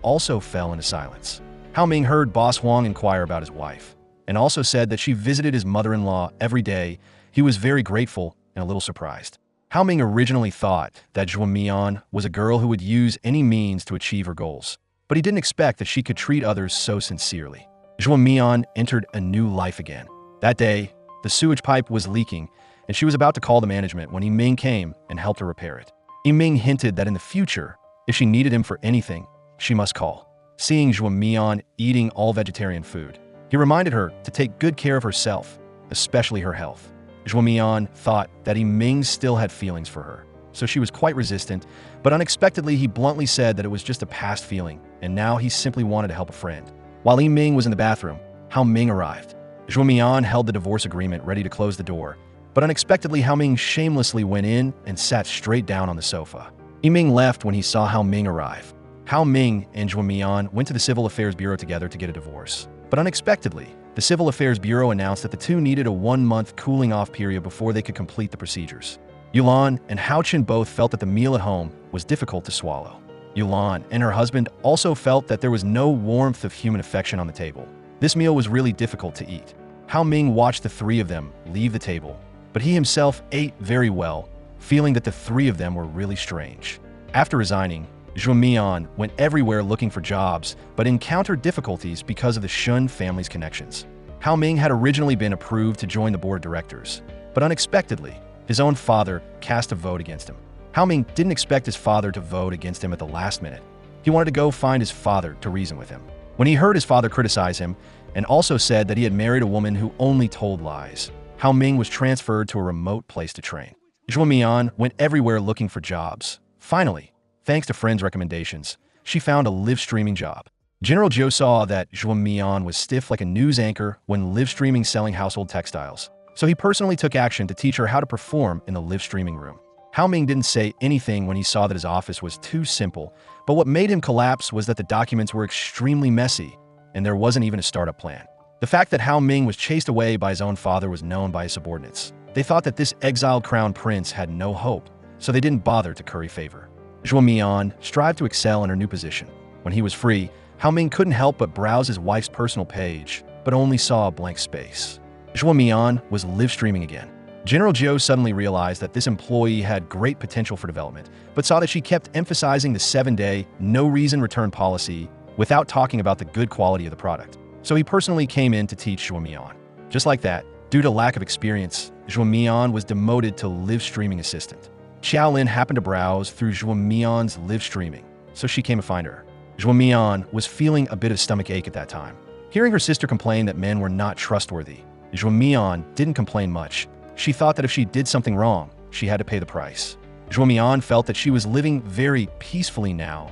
also fell into silence. Hao Ming heard Boss Huang inquire about his wife, and also said that she visited his mother-in-law every day. He was very grateful and a little surprised. Hao Ming originally thought that Zhuo Mian was a girl who would use any means to achieve her goals, but he didn't expect that she could treat others so sincerely. Zhuo Mian entered a new life again. That day, the sewage pipe was leaking, and she was about to call the management when Yiming came and helped her repair it. Yiming hinted that in the future, If she needed him for anything, she must call. Seeing Zhuo Mian eating all vegetarian food, he reminded her to take good care of herself, especially her health. Zhuo Mian thought that Ming still had feelings for her, so she was quite resistant, but unexpectedly he bluntly said that it was just a past feeling, and now he simply wanted to help a friend. While Ming was in the bathroom, Hao Ming arrived. Zhuo Mian held the divorce agreement ready to close the door, but unexpectedly Hao Ming shamelessly went in and sat straight down on the sofa. Ming left when he saw Hao Ming arrive. Hao Ming and Zhuo Mian went to the Civil Affairs Bureau together to get a divorce. But unexpectedly, the Civil Affairs Bureau announced that the two needed a 1-month cooling-off period before they could complete the procedures. Yulan and Hao Chen both felt that the meal at home was difficult to swallow. Yulan and her husband also felt that there was no warmth of human affection on the table. This meal was really difficult to eat. Hao Ming watched the three of them leave the table, but he himself ate very well, feeling that the three of them were really strange. After resigning, Zhuo Mian went everywhere looking for jobs, but encountered difficulties because of the Shen family's connections. Hao Ming had originally been approved to join the board of directors, but unexpectedly, his own father cast a vote against him. Hao Ming didn't expect his father to vote against him at the last minute. He wanted to go find his father to reason with him. When he heard his father criticize him, and also said that he had married a woman who only told lies, Hao Ming was transferred to a remote place to train. Zhuo Mian went everywhere looking for jobs. Finally, thanks to friends' recommendations, she found a live streaming job. General Zhou saw that Zhuo Mian was stiff like a news anchor when live streaming selling household textiles, so he personally took action to teach her how to perform in the live streaming room. Hao Ming didn't say anything when he saw that his office was too simple, but what made him collapse was that the documents were extremely messy, and there wasn't even a startup plan. The fact that Hao Ming was chased away by his own father was known by his subordinates. They thought that this exiled crown prince had no hope, so they didn't bother to curry favor. Zhuo Mian strived to excel in her new position. When he was free, Hao Ming couldn't help but browse his wife's personal page, but only saw a blank space. Zhuo Mian was live streaming again. General Zhou suddenly realized that this employee had great potential for development, but saw that she kept emphasizing the 7-day, no-reason return policy without talking about the good quality of the product. So he personally came in to teach Zhuo Mian. Just like that, due to lack of experience, Zhuo Mian was demoted to live streaming assistant. Xiaolin happened to browse through Zhuo Mian's live streaming, so she came to find her. Zhuo Mian was feeling a bit of stomach ache at that time. Hearing her sister complain that men were not trustworthy, Zhuo Mian didn't complain much. She thought that if she did something wrong, she had to pay the price. Zhuo Mian felt that she was living very peacefully now,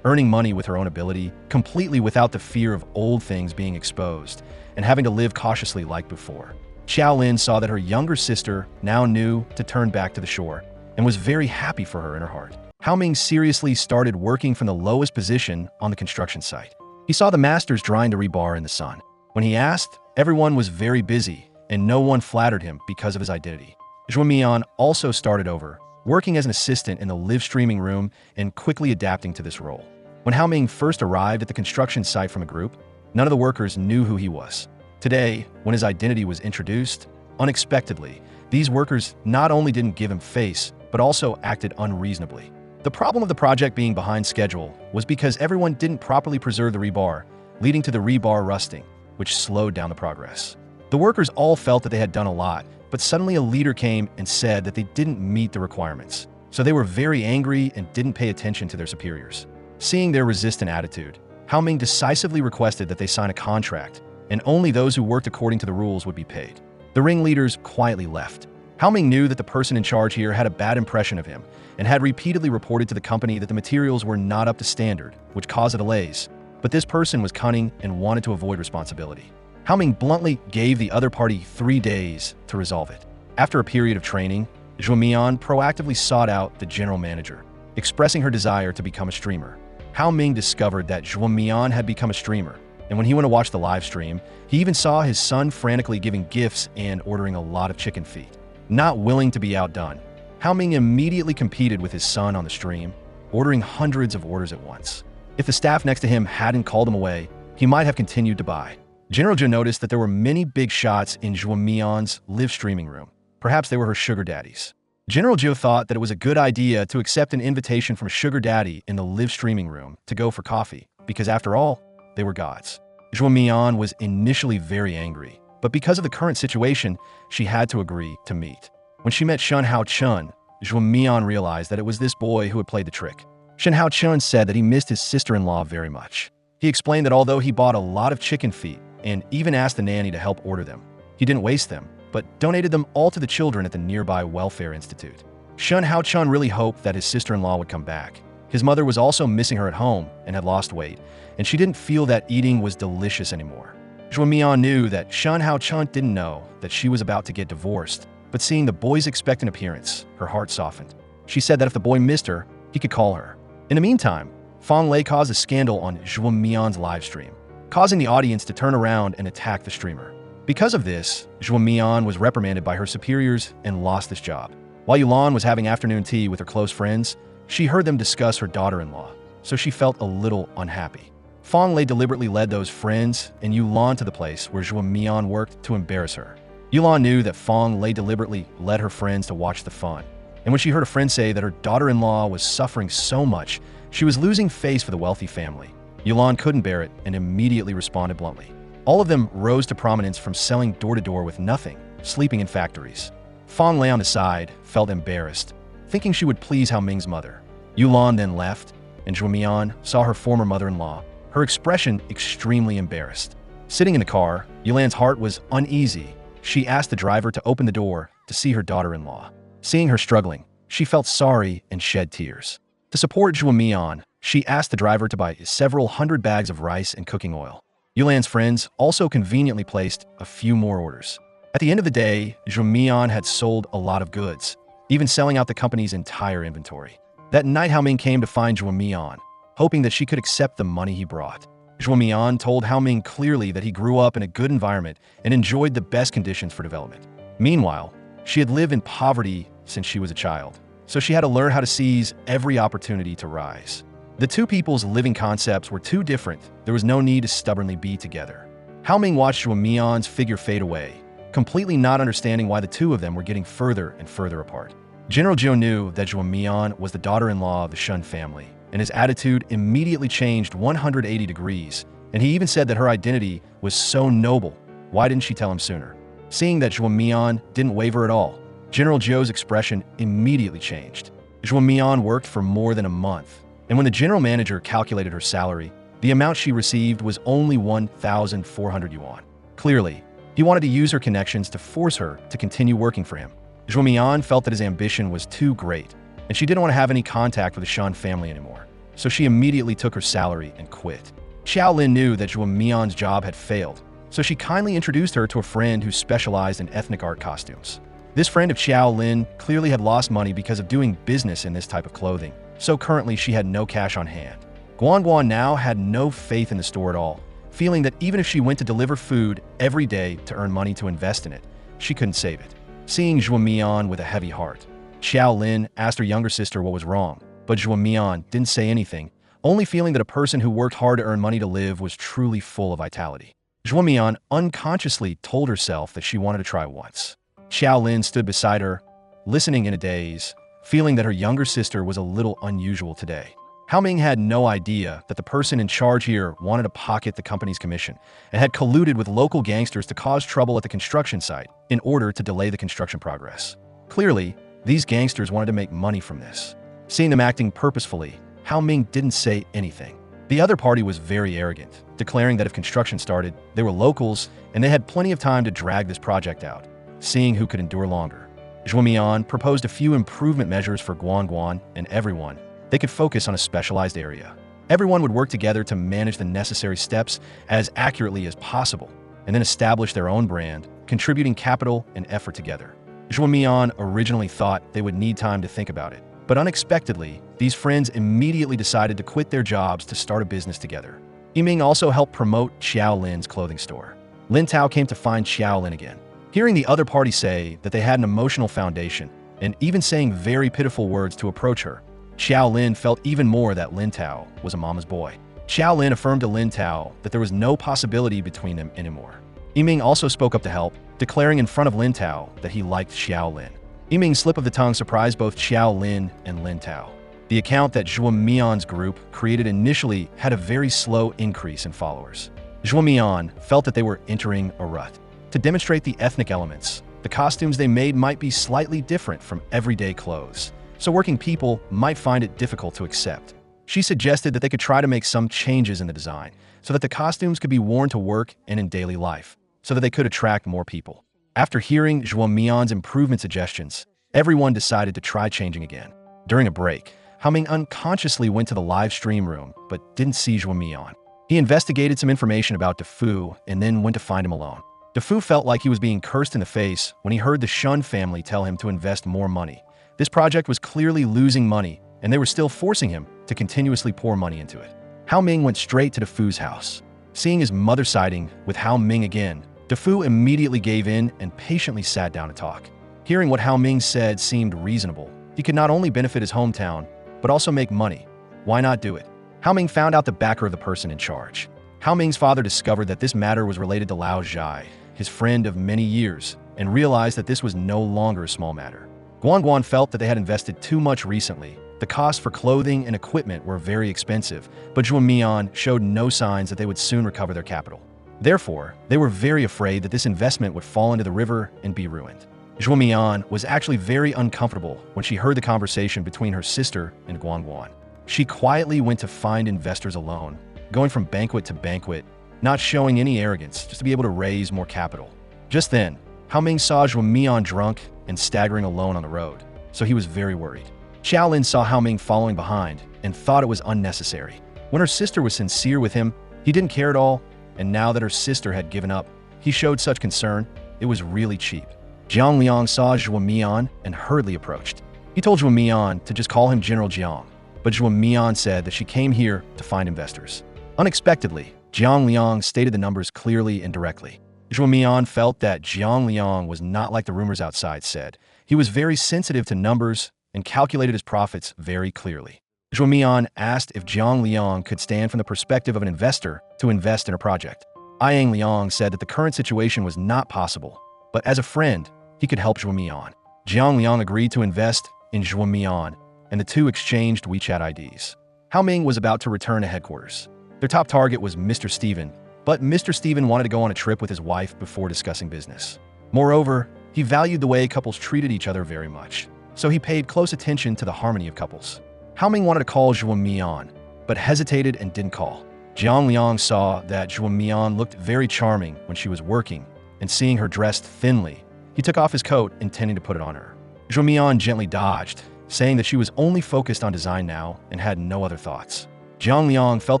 earning money with her own ability, completely without the fear of old things being exposed, and having to live cautiously like before. Xiaolin saw that her younger sister now knew to turn back to the shore, and was very happy for her in her heart. Hao Ming seriously started working from the lowest position on the construction site. He saw the masters drying the rebar in the sun. When he asked, everyone was very busy, and no one flattered him because of his identity. Zhuo Mian also started over, working as an assistant in the live streaming room and quickly adapting to this role. When Hao Ming first arrived at the construction site from a group, none of the workers knew who he was. Today, when his identity was introduced, unexpectedly, these workers not only didn't give him face, but also acted unreasonably. The problem of the project being behind schedule was because everyone didn't properly preserve the rebar, leading to the rebar rusting, which slowed down the progress. The workers all felt that they had done a lot, but suddenly a leader came and said that they didn't meet the requirements. So they were very angry and didn't pay attention to their superiors. Seeing their resistant attitude, Hao Ming decisively requested that they sign a contract, and only those who worked according to the rules would be paid. The ringleaders quietly left. Hao Ming knew that the person in charge here had a bad impression of him and had repeatedly reported to the company that the materials were not up to standard, which caused delays. But this person was cunning and wanted to avoid responsibility. Hao Ming bluntly gave the other party 3 days to resolve it. After a period of training, Zhuo Mian proactively sought out the general manager, expressing her desire to become a streamer. Hao Ming discovered that Zhuo Mian had become a streamer, and when he went to watch the live stream, he even saw his son frantically giving gifts and ordering a lot of chicken feet. Not willing to be outdone, Hao Ming immediately competed with his son on the stream, ordering hundreds of orders at once. If the staff next to him hadn't called him away, he might have continued to buy. General Zhou noticed that there were many big shots in Zhuo Mian's live streaming room. Perhaps they were her sugar daddies. General Zhou thought that it was a good idea to accept an invitation from a sugar daddy in the live streaming room to go for coffee, because after all, they were gods. Zhuo Mian was initially very angry, but because of the current situation, she had to agree to meet. When she met Shen Hao Ming, Zhuo Mian realized that it was this boy who had played the trick. Shen Hao Ming said that he missed his sister-in-law very much. He explained that although he bought a lot of chicken feet and even asked the nanny to help order them, he didn't waste them, but donated them all to the children at the nearby welfare institute. Shen Hao Ming really hoped that his sister-in-law would come back. His mother was also missing her at home and had lost weight, and she didn't feel that eating was delicious anymore. Zhuo Mian knew that Shen Hao Ming didn't know that she was about to get divorced, but seeing the boy's expectant appearance, her heart softened. She said that if the boy missed her, he could call her. In the meantime, Fang Lei caused a scandal on Zhuo Mian's live stream, causing the audience to turn around and attack the streamer. Because of this, Zhuo Mian was reprimanded by her superiors and lost his job. While Yulan was having afternoon tea with her close friends, she heard them discuss her daughter-in-law, so she felt a little unhappy. Fang Lei deliberately led those friends and Yulan to the place where Zhuo Mian worked to embarrass her. Yulan knew that Fang Lei deliberately led her friends to watch the fun, and when she heard a friend say that her daughter-in-law was suffering so much, she was losing face for the wealthy family, Yulan couldn't bear it and immediately responded bluntly. All of them rose to prominence from selling door-to-door with nothing, sleeping in factories. Fang Lei on the side felt embarrassed, thinking she would please Hao Ming's mother. Yulan then left, and Zhuo Mian saw her former mother-in-law, her expression extremely embarrassed. Sitting in the car, Yulan's heart was uneasy. She asked the driver to open the door to see her daughter-in-law. Seeing her struggling, she felt sorry and shed tears. To support Zhuo Mian, she asked the driver to buy several hundred bags of rice and cooking oil. Yulan's friends also conveniently placed a few more orders. At the end of the day, Zhuo Mian had sold a lot of goods, even selling out the company's entire inventory. That night, Hao Ming came to find Zhuo Mian, hoping that she could accept the money he brought. Zhuo Mian told Hao Ming clearly that he grew up in a good environment and enjoyed the best conditions for development. Meanwhile, she had lived in poverty since she was a child, so she had to learn how to seize every opportunity to rise. The two people's living concepts were too different. There was no need to stubbornly be together. Hao Ming watched Zhuo Mian's figure fade away, completely not understanding why the two of them were getting further and further apart. General Zhou knew that Zhuo Mian was the daughter-in-law of the Shen family, and his attitude immediately changed 180 degrees, and he even said that her identity was so noble. Why didn't she tell him sooner? Seeing that Zhuo Mian didn't waver at all, General Zhou's expression immediately changed. Zhuo Mian worked for more than a month, and when the general manager calculated her salary, the amount she received was only 1,400 yuan. Clearly, he wanted to use her connections to force her to continue working for him. Zhuo Mian felt that his ambition was too great, and she didn't want to have any contact with the Shen family anymore, so she immediately took her salary and quit. Xiao Lin knew that Zhuo Mian's job had failed, so she kindly introduced her to a friend who specialized in ethnic art costumes. This friend of Xiao Lin clearly had lost money because of doing business in this type of clothing, so currently she had no cash on hand. Guan now had no faith in the store at all, feeling that even if she went to deliver food every day to earn money to invest in it, she couldn't save it. Seeing Zhuo Mian with a heavy heart, Xiao Lin asked her younger sister what was wrong, but Zhuo Mian didn't say anything, only feeling that a person who worked hard to earn money to live was truly full of vitality. Zhuo Mian unconsciously told herself that she wanted to try once. Xiao Lin stood beside her, listening in a daze, feeling that her younger sister was a little unusual today. Hao Ming had no idea that the person in charge here wanted to pocket the company's commission and had colluded with local gangsters to cause trouble at the construction site in order to delay the construction progress. Clearly, these gangsters wanted to make money from this. Seeing them acting purposefully, Hao Ming didn't say anything. The other party was very arrogant, declaring that if construction started, they were locals and they had plenty of time to drag this project out, seeing who could endure longer. Zhuo Mian proposed a few improvement measures for Guan and everyone. They could focus on a specialized area. Everyone would work together to manage the necessary steps as accurately as possible, and then establish their own brand, contributing capital and effort together. Zhuo Mian originally thought they would need time to think about it, but unexpectedly, these friends immediately decided to quit their jobs to start a business together. Yiming also helped promote Xiao Lin's clothing store. Lin Tao came to find Xiao Lin again. Hearing the other party say that they had an emotional foundation, and even saying very pitiful words to approach her, Xiao Lin felt even more that Lin Tao was a mama's boy. Xiao Lin affirmed to Lin Tao that there was no possibility between them anymore. Yiming also spoke up to help, declaring in front of Lin Tao that he liked Xiao Lin. Yiming's slip of the tongue surprised both Xiao Lin and Lin Tao. The account that Zhuo Mian's group created initially had a very slow increase in followers. Zhuo Mian felt that they were entering a rut. To demonstrate the ethnic elements, the costumes they made might be slightly different from everyday clothes, so working people might find it difficult to accept. She suggested that they could try to make some changes in the design so that the costumes could be worn to work and in daily life, so that they could attract more people. After hearing Zhuo Mian's improvement suggestions, everyone decided to try changing again. During a break, Hao Ming unconsciously went to the live stream room but didn't see Zhuo Mian. He investigated some information about DeFu and then went to find him alone. DeFu felt like he was being cursed in the face when he heard the Shen family tell him to invest more money. This project was clearly losing money, and they were still forcing him to continuously pour money into it. Hao Ming went straight to DeFu's house. Seeing his mother siding with Hao Ming again, DeFu immediately gave in and patiently sat down to talk. Hearing what Hao Ming said seemed reasonable. He could not only benefit his hometown, but also make money. Why not do it? Hao Ming found out the backer of the person in charge. Hao Ming's father discovered that this matter was related to Lao Zhai, his friend of many years, and realized that this was no longer a small matter. Guan felt that they had invested too much recently. The costs for clothing and equipment were very expensive, but Zhuo Mian showed no signs that they would soon recover their capital. Therefore, they were very afraid that this investment would fall into the river and be ruined. Zhuo Mian was actually very uncomfortable when she heard the conversation between her sister and Guan. She quietly went to find investors alone, going from banquet to banquet, not showing any arrogance, just to be able to raise more capital. Just then, Hao Ming saw Zhuo Mian drunk and staggering alone on the road, so he was very worried. Xiaolin saw Hao Ming following behind and thought it was unnecessary. When her sister was sincere with him, he didn't care at all, and now that her sister had given up, he showed such concern, it was really cheap. Jiang Liang saw Zhuo Mian and hurriedly approached. He told Zhuo Mian to just call him General Jiang, but Zhuo Mian said that she came here to find investors. Unexpectedly, Jiang Liang stated the numbers clearly and directly. Zhuo Mian felt that Jiang Liang was not like the rumors outside said. He was very sensitive to numbers and calculated his profits very clearly. Zhuo Mian asked if Jiang Liang could stand from the perspective of an investor to invest in a project. Yang Liang said that the current situation was not possible, but as a friend, he could help Zhuo Mian. Jiang Liang agreed to invest in Zhuo Mian, and the two exchanged WeChat IDs. Hao Ming was about to return to headquarters. Their top target was Mr. Steven, but Mr. Steven wanted to go on a trip with his wife before discussing business. Moreover, he valued the way couples treated each other very much, so he paid close attention to the harmony of couples. Hao Ming wanted to call Zhuo Mian, but hesitated and didn't call. Jiang Liang saw that Zhuo Mian looked very charming when she was working, and seeing her dressed thinly, he took off his coat intending to put it on her. Zhuo Mian gently dodged, saying that she was only focused on design now and had no other thoughts. Jiang Liang felt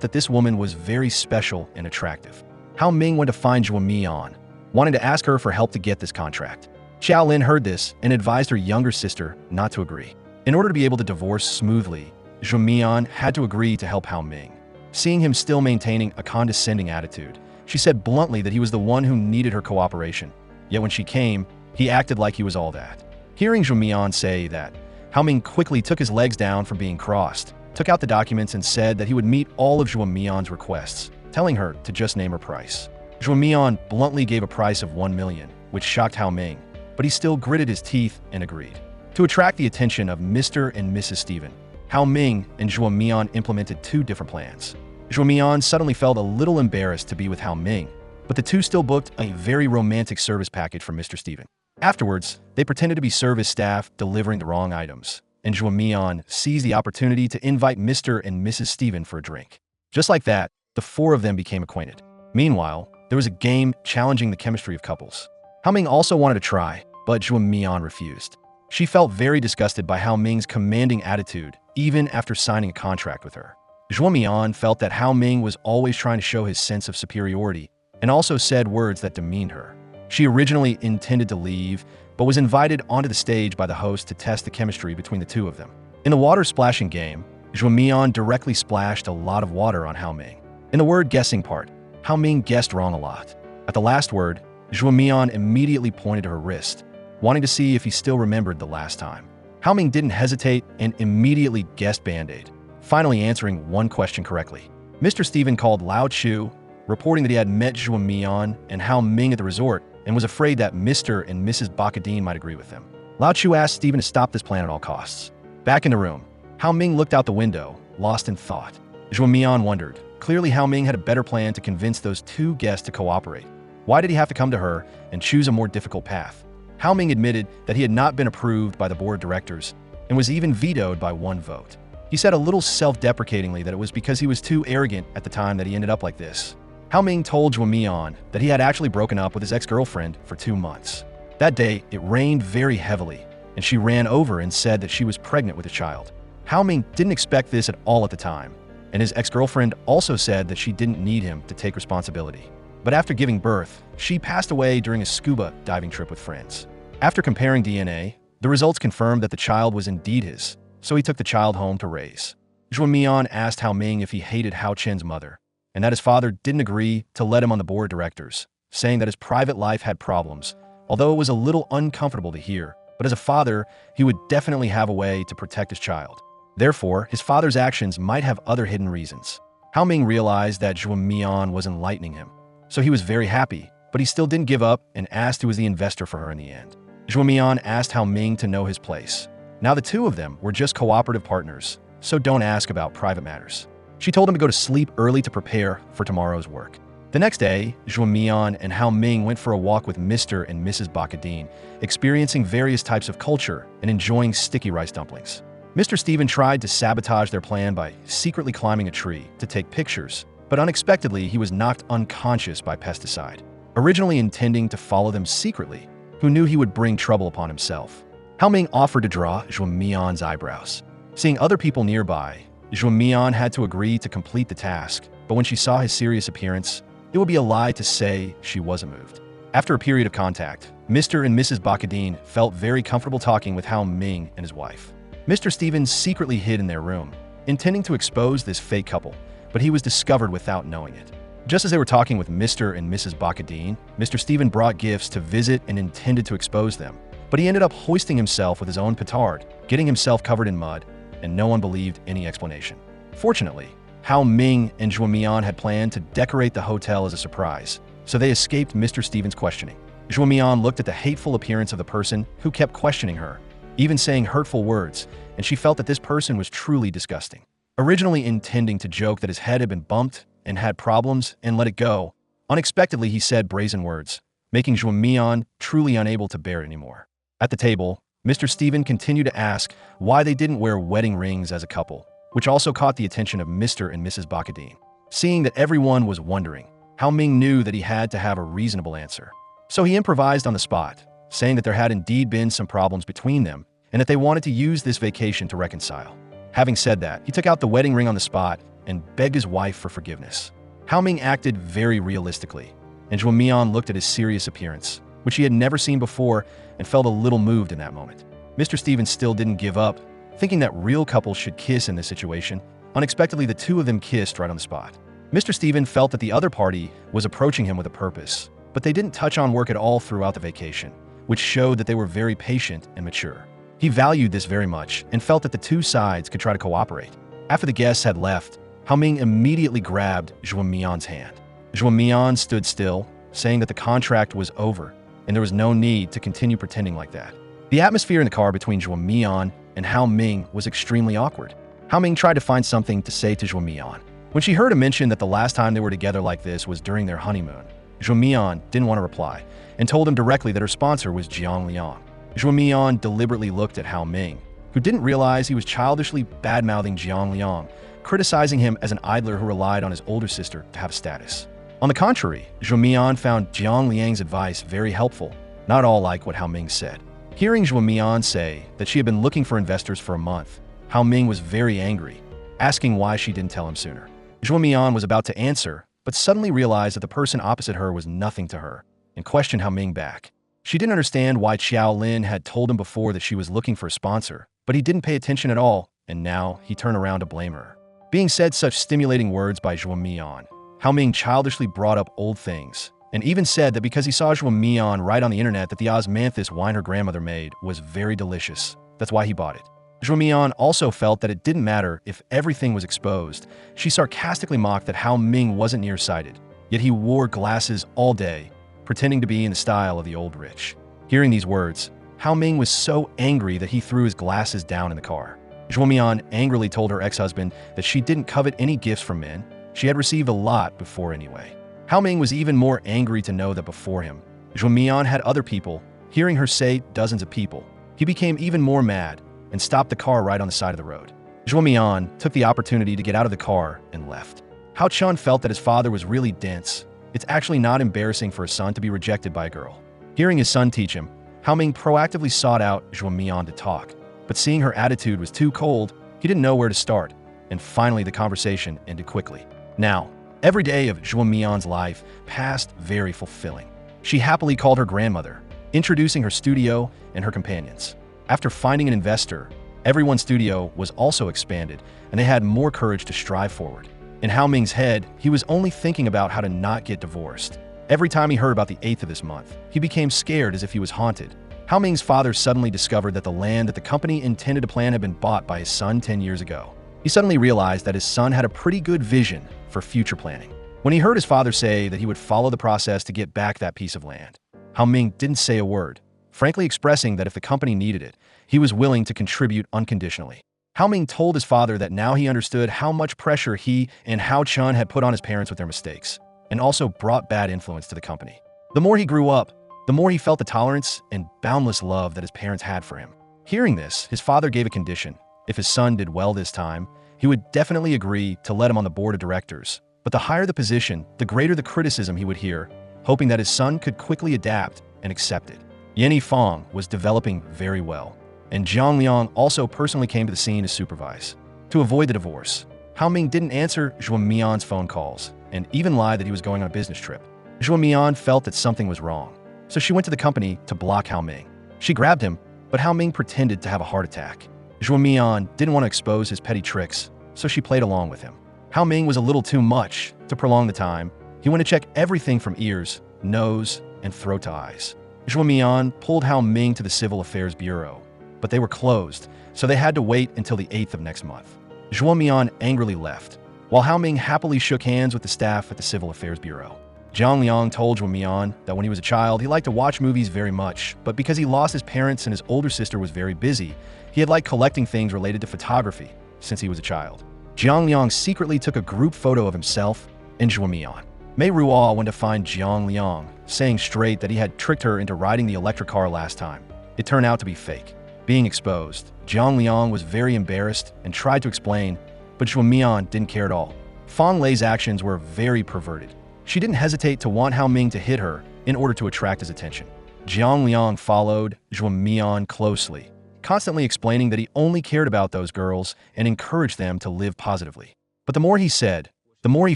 that this woman was very special and attractive. Hao Ming went to find Zhuo Mian, wanting to ask her for help to get this contract. Xiaolin heard this and advised her younger sister not to agree. In order to be able to divorce smoothly, Zhuo Mian had to agree to help Hao Ming. Seeing him still maintaining a condescending attitude, she said bluntly that he was the one who needed her cooperation. Yet when she came, he acted like he was all that. Hearing Zhuo Mian say that, Hao Ming quickly took his legs down from being crossed, took out the documents and said that he would meet all of Zhuo Mian's requests, telling her to just name her price. Zhuo Mian bluntly gave a price of 1 million, which shocked Hao Ming, but he still gritted his teeth and agreed. To attract the attention of Mr. and Mrs. Steven, Hao Ming and Zhuo Mian implemented two different plans. Zhuo Mian suddenly felt a little embarrassed to be with Hao Ming, but the two still booked a very romantic service package for Mr. Steven. Afterwards, they pretended to be service staff delivering the wrong items, and Zhuo Mian seized the opportunity to invite Mr. and Mrs. Steven for a drink. Just like that, the four of them became acquainted. Meanwhile, there was a game challenging the chemistry of couples. Hao Ming also wanted to try, but Zhuo Mian refused. She felt very disgusted by Hao Ming's commanding attitude, even after signing a contract with her. Zhuo Mian felt that Hao Ming was always trying to show his sense of superiority, and also said words that demeaned her. She originally intended to leave, but was invited onto the stage by the host to test the chemistry between the two of them. In the water splashing game, Zhuo Mian directly splashed a lot of water on Hao Ming. In the word guessing part, Hao Ming guessed wrong a lot. At the last word, Zhuo Mian immediately pointed to her wrist, wanting to see if he still remembered the last time. Hao Ming didn't hesitate and immediately guessed Band-Aid, finally answering one question correctly. Mr. Steven called Lao Chu, reporting that he had met Zhuo Mian and Hao Ming at the resort and was afraid that Mr. and Mrs. Bakadine might agree with him. Lao Chu asked Steven to stop this plan at all costs. Back in the room, Hao Ming looked out the window, lost in thought. Zhuo Mian wondered. Clearly, Hao Ming had a better plan to convince those two guests to cooperate. Why did he have to come to her and choose a more difficult path? Hao Ming admitted that he had not been approved by the board of directors and was even vetoed by one vote. He said a little self-deprecatingly that it was because he was too arrogant at the time that he ended up like this. Hao Ming told Juemian that he had actually broken up with his ex-girlfriend for 2 months. That day, it rained very heavily, and she ran over and said that she was pregnant with a child. Hao Ming didn't expect this at all at the time, and his ex-girlfriend also said that she didn't need him to take responsibility. But after giving birth, she passed away during a scuba diving trip with friends. After comparing DNA, the results confirmed that the child was indeed his, so he took the child home to raise. Juemian asked Hao Ming if he hated Hao Chen's mother, and that his father didn't agree to let him on the board of directors, saying that his private life had problems, although it was a little uncomfortable to hear, but as a father, he would definitely have a way to protect his child. Therefore, his father's actions might have other hidden reasons. Hao Ming realized that Juemian was enlightening him, so he was very happy, but he still didn't give up and asked who was the investor for her in the end. Juemian asked Hao Ming to know his place. Now the two of them were just cooperative partners, so don't ask about private matters. She told him to go to sleep early to prepare for tomorrow's work. The next day, Juemian and Hao Ming went for a walk with Mr. and Mrs. Bakadine, experiencing various types of culture and enjoying sticky rice dumplings. Mr. Stephen tried to sabotage their plan by secretly climbing a tree to take pictures, but unexpectedly he was knocked unconscious by pesticide. Originally intending to follow them secretly, who knew he would bring trouble upon himself. Hao Ming offered to draw Juemian's eyebrows. Seeing other people nearby, Juemian had to agree to complete the task, but when she saw his serious appearance, it would be a lie to say she wasn't moved. After a period of contact, Mr. and Mrs. Bakadine felt very comfortable talking with Hao Ming and his wife. Mr. Stevens secretly hid in their room, intending to expose this fake couple, but he was discovered without knowing it. Just as they were talking with Mr. and Mrs. Bakadine, Mr. Stephen brought gifts to visit and intended to expose them, but he ended up hoisting himself with his own petard, getting himself covered in mud, and no one believed any explanation. Fortunately, Hao Ming and Juemian had planned to decorate the hotel as a surprise, so they escaped Mr. Stevens' questioning. Juemian looked at the hateful appearance of the person who kept questioning her, even saying hurtful words, and she felt that this person was truly disgusting. Originally intending to joke that his head had been bumped and had problems and let it go, unexpectedly he said brazen words, making Juemian truly unable to bear it anymore. At the table, Mr. Stephen continued to ask why they didn't wear wedding rings as a couple, which also caught the attention of Mr. and Mrs. Bakadine. Seeing that everyone was wondering, Hao Ming knew that he had to have a reasonable answer. So he improvised on the spot, saying that there had indeed been some problems between them and that they wanted to use this vacation to reconcile. Having said that, he took out the wedding ring on the spot and begged his wife for forgiveness. Hao Ming acted very realistically, and Juemian looked at his serious appearance, which he had never seen before, and felt a little moved in that moment. Mr. Stevens still didn't give up, thinking that real couples should kiss in this situation. Unexpectedly, the two of them kissed right on the spot. Mr. Stephen felt that the other party was approaching him with a purpose, but they didn't touch on work at all throughout the vacation, which showed that they were very patient and mature. He valued this very much and felt that the two sides could try to cooperate. After the guests had left, Hao Ming immediately grabbed Juemian's hand. Juemian stood still, saying that the contract was over and there was no need to continue pretending like that. The atmosphere in the car between Juemian and Hao Ming was extremely awkward. Hao Ming tried to find something to say to Juemian. When she heard him mention that the last time they were together like this was during their honeymoon, Juemian didn't want to reply and told him directly that her sponsor was Jiang Liang. Juemian deliberately looked at Hao Ming, who didn't realize he was childishly bad-mouthing Jiang Liang, criticizing him as an idler who relied on his older sister to have status. On the contrary, Juemian found Jiang Liang's advice very helpful, not all like what Hao Ming said. Hearing Juemian say that she had been looking for investors for a month, Hao Ming was very angry, asking why she didn't tell him sooner. Juemian was about to answer, but suddenly realized that the person opposite her was nothing to her, and questioned Hao Ming back. She didn't understand why Qiao Lin had told him before that she was looking for a sponsor, but he didn't pay attention at all, and now he turned around to blame her. Being said such stimulating words by Juemian, Hao Ming childishly brought up old things, and even said that because he saw Juemian write on the internet that the osmanthus wine her grandmother made was very delicious, that's why he bought it. Juemian also felt that it didn't matter if everything was exposed. She sarcastically mocked that Hao Ming wasn't nearsighted, yet he wore glasses all day, pretending to be in the style of the old rich. Hearing these words, Hao Ming was so angry that he threw his glasses down in the car. Juemian angrily told her ex-husband that she didn't covet any gifts from men. She had received a lot before anyway. Hao Ming was even more angry to know that before him, Juemian had other people. Hearing her say dozens of people, he became even more mad and stopped the car right on the side of the road. Zhuo Mian took the opportunity to get out of the car and left. Hao Chun felt that his father was really dense. It's actually not embarrassing for a son to be rejected by a girl. Hearing his son teach him, Hao Ming proactively sought out Zhuo Mian to talk, but seeing her attitude was too cold, he didn't know where to start, and finally the conversation ended quickly. Now, every day of Zhuo Mian's life passed very fulfilling. She happily called her grandmother, introducing her studio and her companions. After finding an investor, everyone's studio was also expanded, and they had more courage to strive forward. In Hao Ming's head, he was only thinking about how to not get divorced. Every time he heard about the 8th of this month, he became scared as if he was haunted. Hao Ming's father suddenly discovered that the land that the company intended to plant had been bought by his son 10 years ago. He suddenly realized that his son had a pretty good vision for future planning. When he heard his father say that he would follow the process to get back that piece of land, Hao Ming didn't say a word, frankly expressing that if the company needed it, he was willing to contribute unconditionally. Hao Ming told his father that now he understood how much pressure he and Hao Chun had put on his parents with their mistakes, and also brought bad influence to the company. The more he grew up, the more he felt the tolerance and boundless love that his parents had for him. Hearing this, his father gave a condition. If his son did well this time, he would definitely agree to let him on the board of directors. But the higher the position, the greater the criticism he would hear, hoping that his son could quickly adapt and accept it. Yanni Fong was developing very well, and Zhang Liang also personally came to the scene to supervise. To avoid the divorce, Hao Ming didn't answer Zhuo Mian's phone calls, and even lied that he was going on a business trip. Zhuo Mian felt that something was wrong, so she went to the company to block Hao Ming. She grabbed him, but Hao Ming pretended to have a heart attack. Zhuo Mian didn't want to expose his petty tricks, so she played along with him. Hao Ming was a little too much. To prolong the time, he went to check everything from ears, nose, and throat to eyes. Zhuo Mian pulled Hao Ming to the Civil Affairs Bureau, but they were closed, so they had to wait until the 8th of next month. Zhuo Mian angrily left, while Hao Ming happily shook hands with the staff at the Civil Affairs Bureau. Zhang Liang told Zhuo Mian that when he was a child, he liked to watch movies very much, but because he lost his parents and his older sister was very busy, he had liked collecting things related to photography since he was a child. Zhang Liang secretly took a group photo of himself and Zhuo Mian. Mei Ruo went to find Zhang Liang, saying straight that he had tricked her into riding the electric car last time. It turned out to be fake. Being exposed, Zhang Liang was very embarrassed and tried to explain, but Zhuo Mian didn't care at all. Fang Lei's actions were very perverted. She didn't hesitate to want Hao Ming to hit her in order to attract his attention. Zhang Liang followed Zhuo Mian closely, constantly explaining that he only cared about those girls and encouraged them to live positively. But the more he said, the more he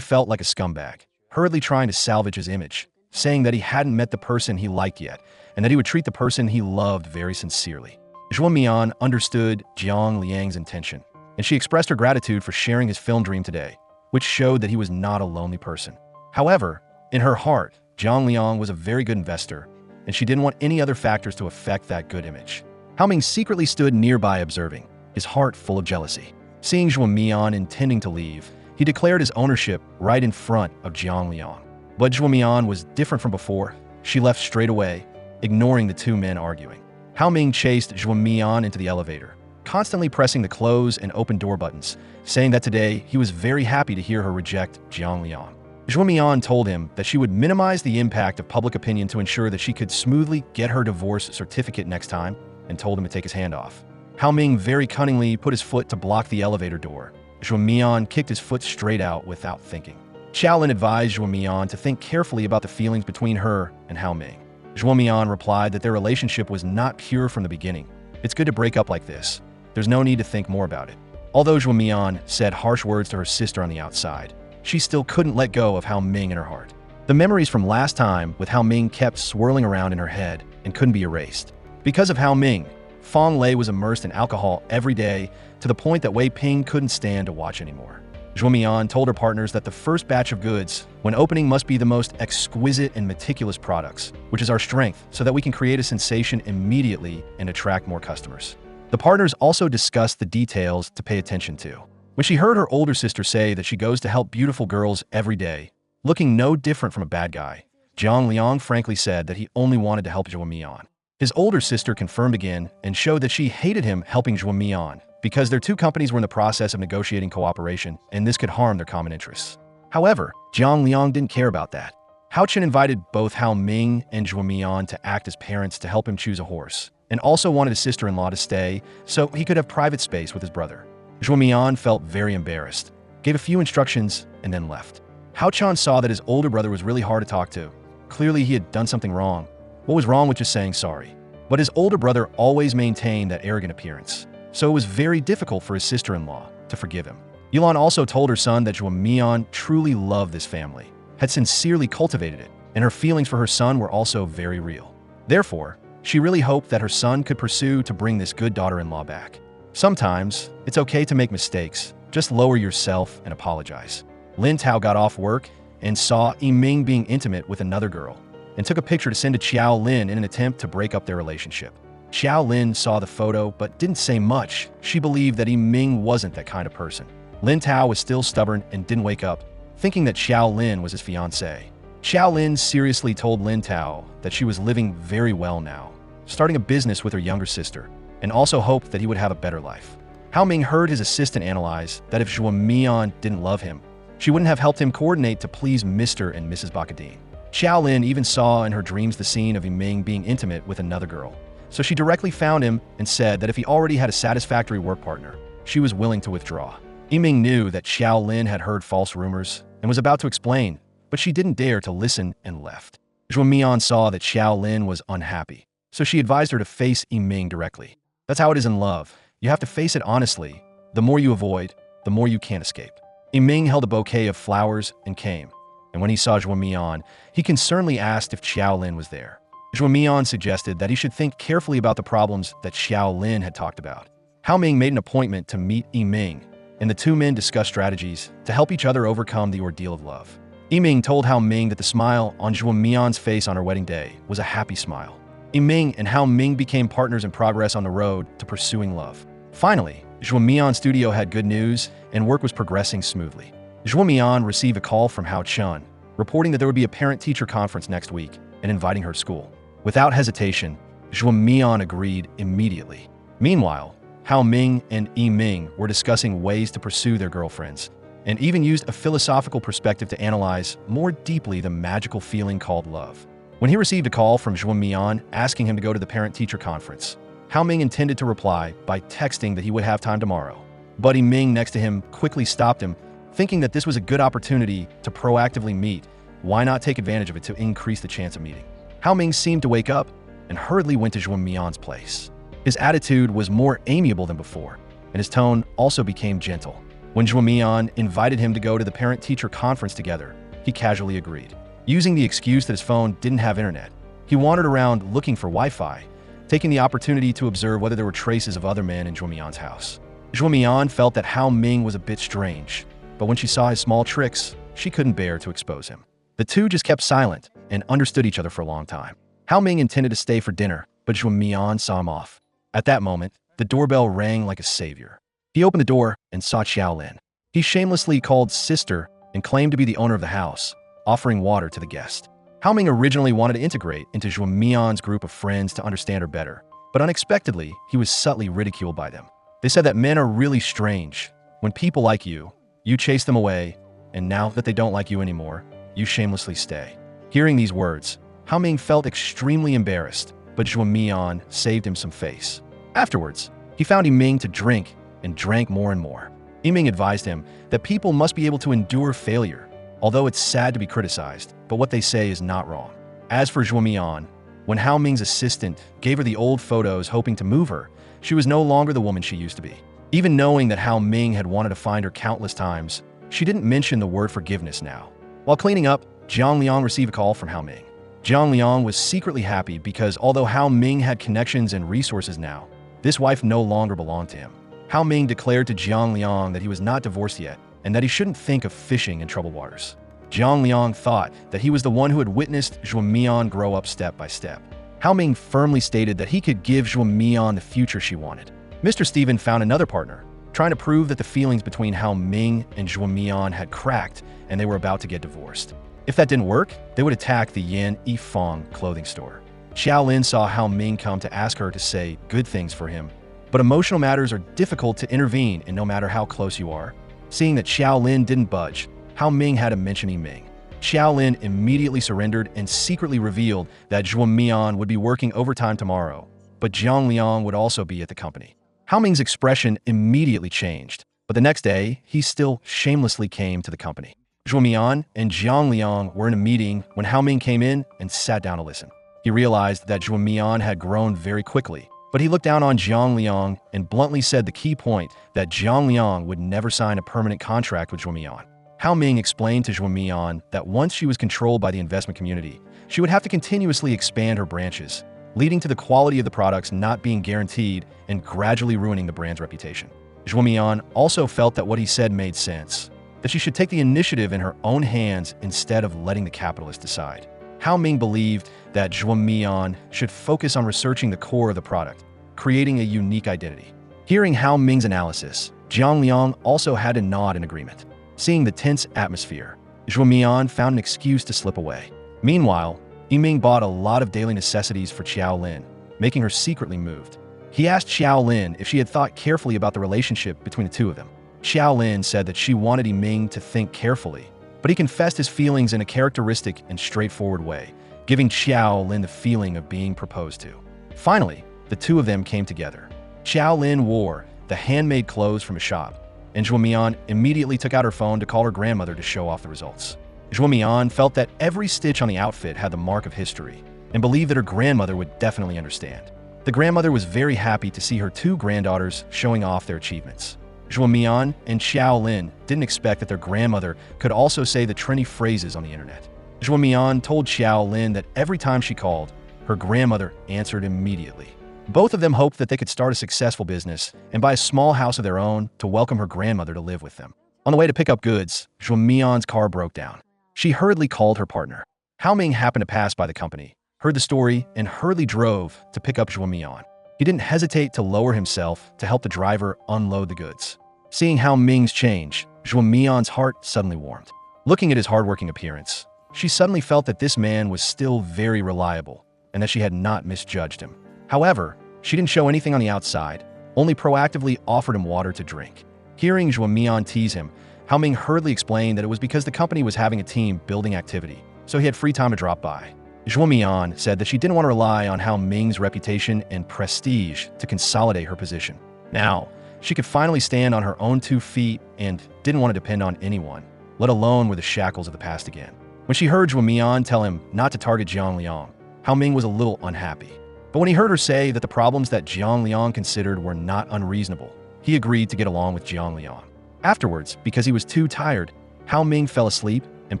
felt like a scumbag, hurriedly trying to salvage his image, saying that he hadn't met the person he liked yet, and that he would treat the person he loved very sincerely. Zhuo Mian understood Jiang Liang's intention, and she expressed her gratitude for sharing his film dream today, which showed that he was not a lonely person. However, in her heart, Zhang Liang was a very good investor, and she didn't want any other factors to affect that good image. Hao Ming secretly stood nearby observing, his heart full of jealousy. Seeing Zhuo Mian intending to leave, he declared his ownership right in front of Zhang Liang. But Zhuo Mian was different from before. She left straight away, ignoring the two men arguing. Hao Ming chased Zhuo Mian into the elevator, constantly pressing the close and open door buttons, saying that today he was very happy to hear her reject Zhang Liang. Zhuo Mian told him that she would minimize the impact of public opinion to ensure that she could smoothly get her divorce certificate next time, and told him to take his hand off. Hao Ming very cunningly put his foot to block the elevator door. Zhuo Mian kicked his foot straight out without thinking. Xiaolin advised Zhuo Mian to think carefully about the feelings between her and Hao Ming. Zhuo Mian replied that their relationship was not pure from the beginning. It's good to break up like this. There's no need to think more about it. Although Zhuo Mian said harsh words to her sister on the outside, she still couldn't let go of Hao Ming in her heart. The memories from last time with Hao Ming kept swirling around in her head and couldn't be erased. Because of Hao Ming, Fang Lei was immersed in alcohol every day to the point that Wei Ping couldn't stand to watch anymore. Zhuo Mian told her partners that the first batch of goods, when opening, must be the most exquisite and meticulous products, which is our strength, so that we can create a sensation immediately and attract more customers. The partners also discussed the details to pay attention to. When she heard her older sister say that she goes to help beautiful girls every day, looking no different from a bad guy, Zhang Liang frankly said that he only wanted to help Zhuo Mian. His older sister confirmed again and showed that she hated him helping Zhuo Mian because their two companies were in the process of negotiating cooperation and this could harm their common interests. However, Zhang Liang didn't care about that. Hao Chen invited both Hao Ming and Zhuo Mian to act as parents to help him choose a horse, and also wanted his sister-in-law to stay so he could have private space with his brother. Zhuo Mian felt very embarrassed, gave a few instructions, and then left. Hao Chan saw that his older brother was really hard to talk to. Clearly, he had done something wrong. What was wrong with just saying sorry? But his older brother always maintained that arrogant appearance, so it was very difficult for his sister-in-law to forgive him. Yilan also told her son that Zhuo Mian truly loved this family, had sincerely cultivated it, and her feelings for her son were also very real. Therefore, she really hoped that her son could pursue to bring this good daughter-in-law back. Sometimes, it's okay to make mistakes. Just lower yourself and apologize. Lin Tao got off work and saw Ming being intimate with another girl, and took a picture to send to Xiao Lin in an attempt to break up their relationship. Xiao Lin saw the photo but didn't say much. She believed that Ming wasn't that kind of person. Lin Tao was still stubborn and didn't wake up, thinking that Xiao Lin was his fiancée. Xiao Lin seriously told Lin Tao that she was living very well now, starting a business with her younger sister, and also hoped that he would have a better life. Hao Ming heard his assistant analyze that if Zhuo Mian didn't love him, she wouldn't have helped him coordinate to please Mr. and Mrs. Bakadine. Xiao Lin even saw in her dreams the scene of Ming being intimate with another girl, so she directly found him and said that if he already had a satisfactory work partner, she was willing to withdraw. Ming knew that Xiao Lin had heard false rumors and was about to explain, but she didn't dare to listen and left. Zhuo Mian saw that Xiao Lin was unhappy, so she advised her to face Ming directly. That's how it is in love. You have to face it honestly. The more you avoid, the more you can't escape. Ming held a bouquet of flowers and came, and when he saw Zhuo Mian, he concernedly asked if Xiao Lin was there. Zhuo Mian suggested that he should think carefully about the problems that Xiao Lin had talked about. Hao Ming made an appointment to meet Ming, and the two men discussed strategies to help each other overcome the ordeal of love. Ming told Hao Ming that the smile on Zhuo Mian's face on her wedding day was a happy smile. Ming and Hao Ming became partners in progress on the road to pursuing love. Finally, Zhuo Mian's studio had good news, and work was progressing smoothly. Zhuo Mian received a call from Hao Chun, reporting that there would be a parent-teacher conference next week and inviting her to school. Without hesitation, Zhuo Mian agreed immediately. Meanwhile, Hao Ming and Ming were discussing ways to pursue their girlfriends, and even used a philosophical perspective to analyze more deeply the magical feeling called love. When he received a call from Zhuo Mian asking him to go to the parent-teacher conference, Hao Ming intended to reply by texting that he would have time tomorrow. But Ming next to him quickly stopped him, thinking that this was a good opportunity to proactively meet. Why not take advantage of it to increase the chance of meeting? Hao Ming seemed to wake up and hurriedly went to Zhuo Mian's place. His attitude was more amiable than before, and his tone also became gentle. When Zhuo Mian invited him to go to the parent-teacher conference together, he casually agreed. Using the excuse that his phone didn't have internet, he wandered around looking for Wi-Fi, taking the opportunity to observe whether there were traces of other men in Zhuo Mian's house. Zhuo Mian felt that Hao Ming was a bit strange, but when she saw his small tricks, she couldn't bear to expose him. The two just kept silent and understood each other for a long time. Hao Ming intended to stay for dinner, but Zhuo Mian saw him off. At that moment, the doorbell rang like a savior. He opened the door and saw Xiao Lin. He shamelessly called sister and claimed to be the owner of the house, offering water to the guest. Hao Ming originally wanted to integrate into Zhuo Mian's group of friends to understand her better, but unexpectedly, he was subtly ridiculed by them. They said that men are really strange. When people like you, you chase them away, and now that they don't like you anymore, you shamelessly stay. Hearing these words, Hao Ming felt extremely embarrassed, but Zhuo Mian saved him some face. Afterwards, he found Ming to drink and drank more and more. Ming advised him that people must be able to endure failure, although it's sad to be criticized, but what they say is not wrong. As for Zhuo Mian, when Hao Ming's assistant gave her the old photos hoping to move her, she was no longer the woman she used to be. Even knowing that Hao Ming had wanted to find her countless times, she didn't mention the word forgiveness now. While cleaning up, Jiang Liang received a call from Hao Ming. Jiang Liang was secretly happy because although Hao Ming had connections and resources now, this wife no longer belonged to him. Hao Ming declared to Jiang Liang that he was not divorced yet and that he shouldn't think of fishing in troubled waters. Jiang Liang thought that he was the one who had witnessed Zhuo Mian grow up step by step. Hao Ming firmly stated that he could give Zhuo Mian the future she wanted. Mr. Stephen found another partner, trying to prove that the feelings between Hao Ming and Zhuo Mian had cracked and they were about to get divorced. If that didn't work, they would attack the Yan Yifeng clothing store. Xiao Lin saw Hao Ming come to ask her to say good things for him, but emotional matters are difficult to intervene in no matter how close you are. Seeing that Xiao Lin didn't budge, Hao Ming had to mention Ming. Xiao Lin immediately surrendered and secretly revealed that Zhuo Mian would be working overtime tomorrow, but Jiang Liang would also be at the company. Hao Ming's expression immediately changed, but the next day, he still shamelessly came to the company. Zhuo Mian and Jiang Liang were in a meeting when Hao Ming came in and sat down to listen. He realized that Zhuo Mian had grown very quickly, but he looked down on Jiang Liang and bluntly said the key point that Jiang Liang would never sign a permanent contract with Zhuo Mian. Hao Ming explained to Zhuo Mian that once she was controlled by the investment community, she would have to continuously expand her branches, leading to the quality of the products not being guaranteed and gradually ruining the brand's reputation. Zhuo Mian also felt that what he said made sense, that she should take the initiative in her own hands instead of letting the capitalists decide. Hao Ming believed that Zhuo Mian should focus on researching the core of the product, creating a unique identity. Hearing Hao Ming's analysis, Jiang Liang also had to nod in agreement. Seeing the tense atmosphere, Zhuo Mian found an excuse to slip away. Meanwhile, Yiming bought a lot of daily necessities for Qiao Lin, making her secretly moved. He asked Qiao Lin if she had thought carefully about the relationship between the two of them. Qiao Lin said that she wanted Yiming to think carefully, but he confessed his feelings in a characteristic and straightforward way, giving Qiao Lin the feeling of being proposed to. Finally, the two of them came together. Qiao Lin wore the handmade clothes from a shop, and Zhuo Mian immediately took out her phone to call her grandmother to show off the results. Zhuo Mian felt that every stitch on the outfit had the mark of history, and believed that her grandmother would definitely understand. The grandmother was very happy to see her two granddaughters showing off their achievements. Zhuo Mian and Qiao Lin didn't expect that their grandmother could also say the trendy phrases on the internet. Zhuo Mian told Qiao Lin that every time she called, her grandmother answered immediately. Both of them hoped that they could start a successful business and buy a small house of their own to welcome her grandmother to live with them. On the way to pick up goods, Zhuo Mian's car broke down. She hurriedly called her partner. Hao Ming happened to pass by the company, heard the story, and hurriedly drove to pick up Zhuo Mian. He didn't hesitate to lower himself to help the driver unload the goods. Seeing Hao Ming's change, Zhuo Mian's heart suddenly warmed. Looking at his hardworking appearance, she suddenly felt that this man was still very reliable and that she had not misjudged him. However, she didn't show anything on the outside, only proactively offered him water to drink. Hearing Zhuo Mian tease him, Hao Ming hurriedly explained that it was because the company was having a team building activity, so he had free time to drop by. Zhuo Mian said that she didn't want to rely on Hao Ming's reputation and prestige to consolidate her position. Now, she could finally stand on her own 2 feet and didn't want to depend on anyone, let alone with the shackles of the past again. When she heard Zhuo Mian tell him not to target Jiang Liang, Hao Ming was a little unhappy. But when he heard her say that the problems that Jiang Liang considered were not unreasonable, he agreed to get along with Jiang Liang. Afterwards, because he was too tired, Hao Ming fell asleep and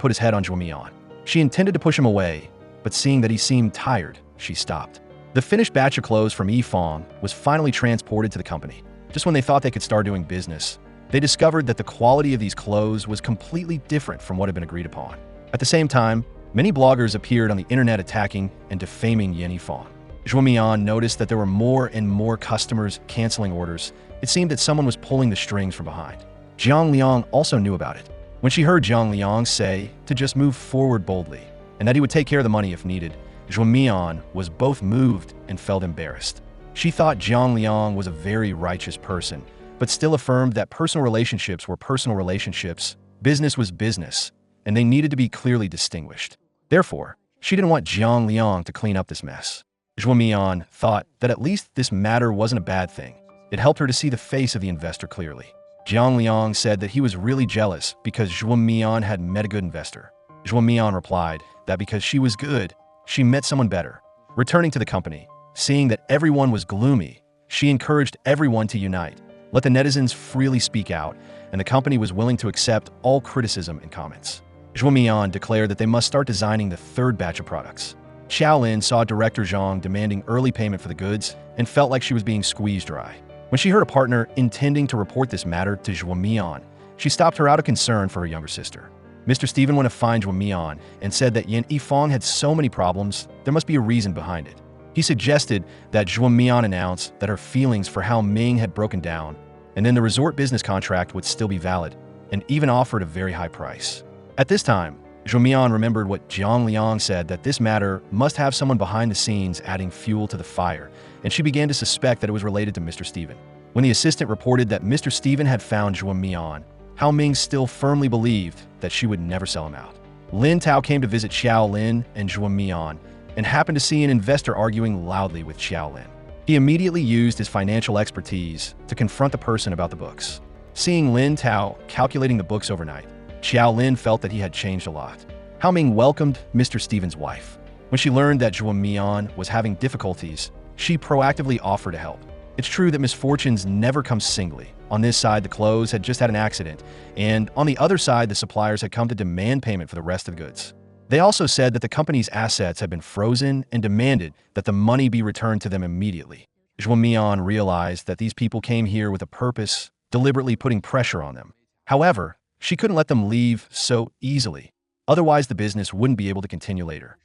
put his head on Zhuo Mian. She intended to push him away, but seeing that he seemed tired, she stopped. The finished batch of clothes from Yifang was finally transported to the company. Just when they thought they could start doing business, they discovered that the quality of these clothes was completely different from what had been agreed upon. At the same time, many bloggers appeared on the internet attacking and defaming Yan Yifang. Zhuo Mian noticed that there were more and more customers canceling orders. It seemed that someone was pulling the strings from behind. Jiang Liang also knew about it. When she heard Jiang Liang say to just move forward boldly, and that he would take care of the money if needed, Zhuo Mian was both moved and felt embarrassed. She thought Jiang Liang was a very righteous person, but still affirmed that personal relationships were personal relationships, business was business, and they needed to be clearly distinguished. Therefore, she didn't want Jiang Liang to clean up this mess. Zhuo Mian thought that at least this matter wasn't a bad thing. It helped her to see the face of the investor clearly. Jiang Liang said that he was really jealous because Zhuo Mian had met a good investor. Zhuo Mian replied that because she was good, she met someone better. Returning to the company, seeing that everyone was gloomy, she encouraged everyone to unite, let the netizens freely speak out, and the company was willing to accept all criticism and comments. Zhuo Mian declared that they must start designing the 3rd batch of products. Qiao Lin saw Director Zhang demanding early payment for the goods and felt like she was being squeezed dry. When she heard a partner intending to report this matter to Zhuo Mian, she stopped her out of concern for her younger sister. Mr. Stephen went to find Zhuo Mian and said that Yan Yifang had so many problems, there must be a reason behind it. He suggested that Zhuo Mian announce that her feelings for Hao Ming had broken down, and then the resort business contract would still be valid, and even offered a very high price. At this time, Zhuo Mian remembered what Jiang Liang said, that this matter must have someone behind the scenes adding fuel to the fire, and she began to suspect that it was related to Mr. Stephen. When the assistant reported that Mr. Stephen had found Zhuo Mian, Hao Ming still firmly believed that she would never sell him out. Lin Tao came to visit Qiao Lin and Zhuo Mian and happened to see an investor arguing loudly with Qiao Lin. He immediately used his financial expertise to confront the person about the books. Seeing Lin Tao calculating the books overnight, Xiao Lin felt that he had changed a lot. Hao Ming welcomed Mr. Stevens' wife. When she learned that Zhuo Mian was having difficulties, she proactively offered to help. It's true that misfortunes never come singly. On this side, the clothes had just had an accident, and on the other side, the suppliers had come to demand payment for the rest of the goods. They also said that the company's assets had been frozen and demanded that the money be returned to them immediately. Zhuo Mian realized that these people came here with a purpose, deliberately putting pressure on them. However, she couldn't let them leave so easily. Otherwise, the business wouldn't be able to continue later.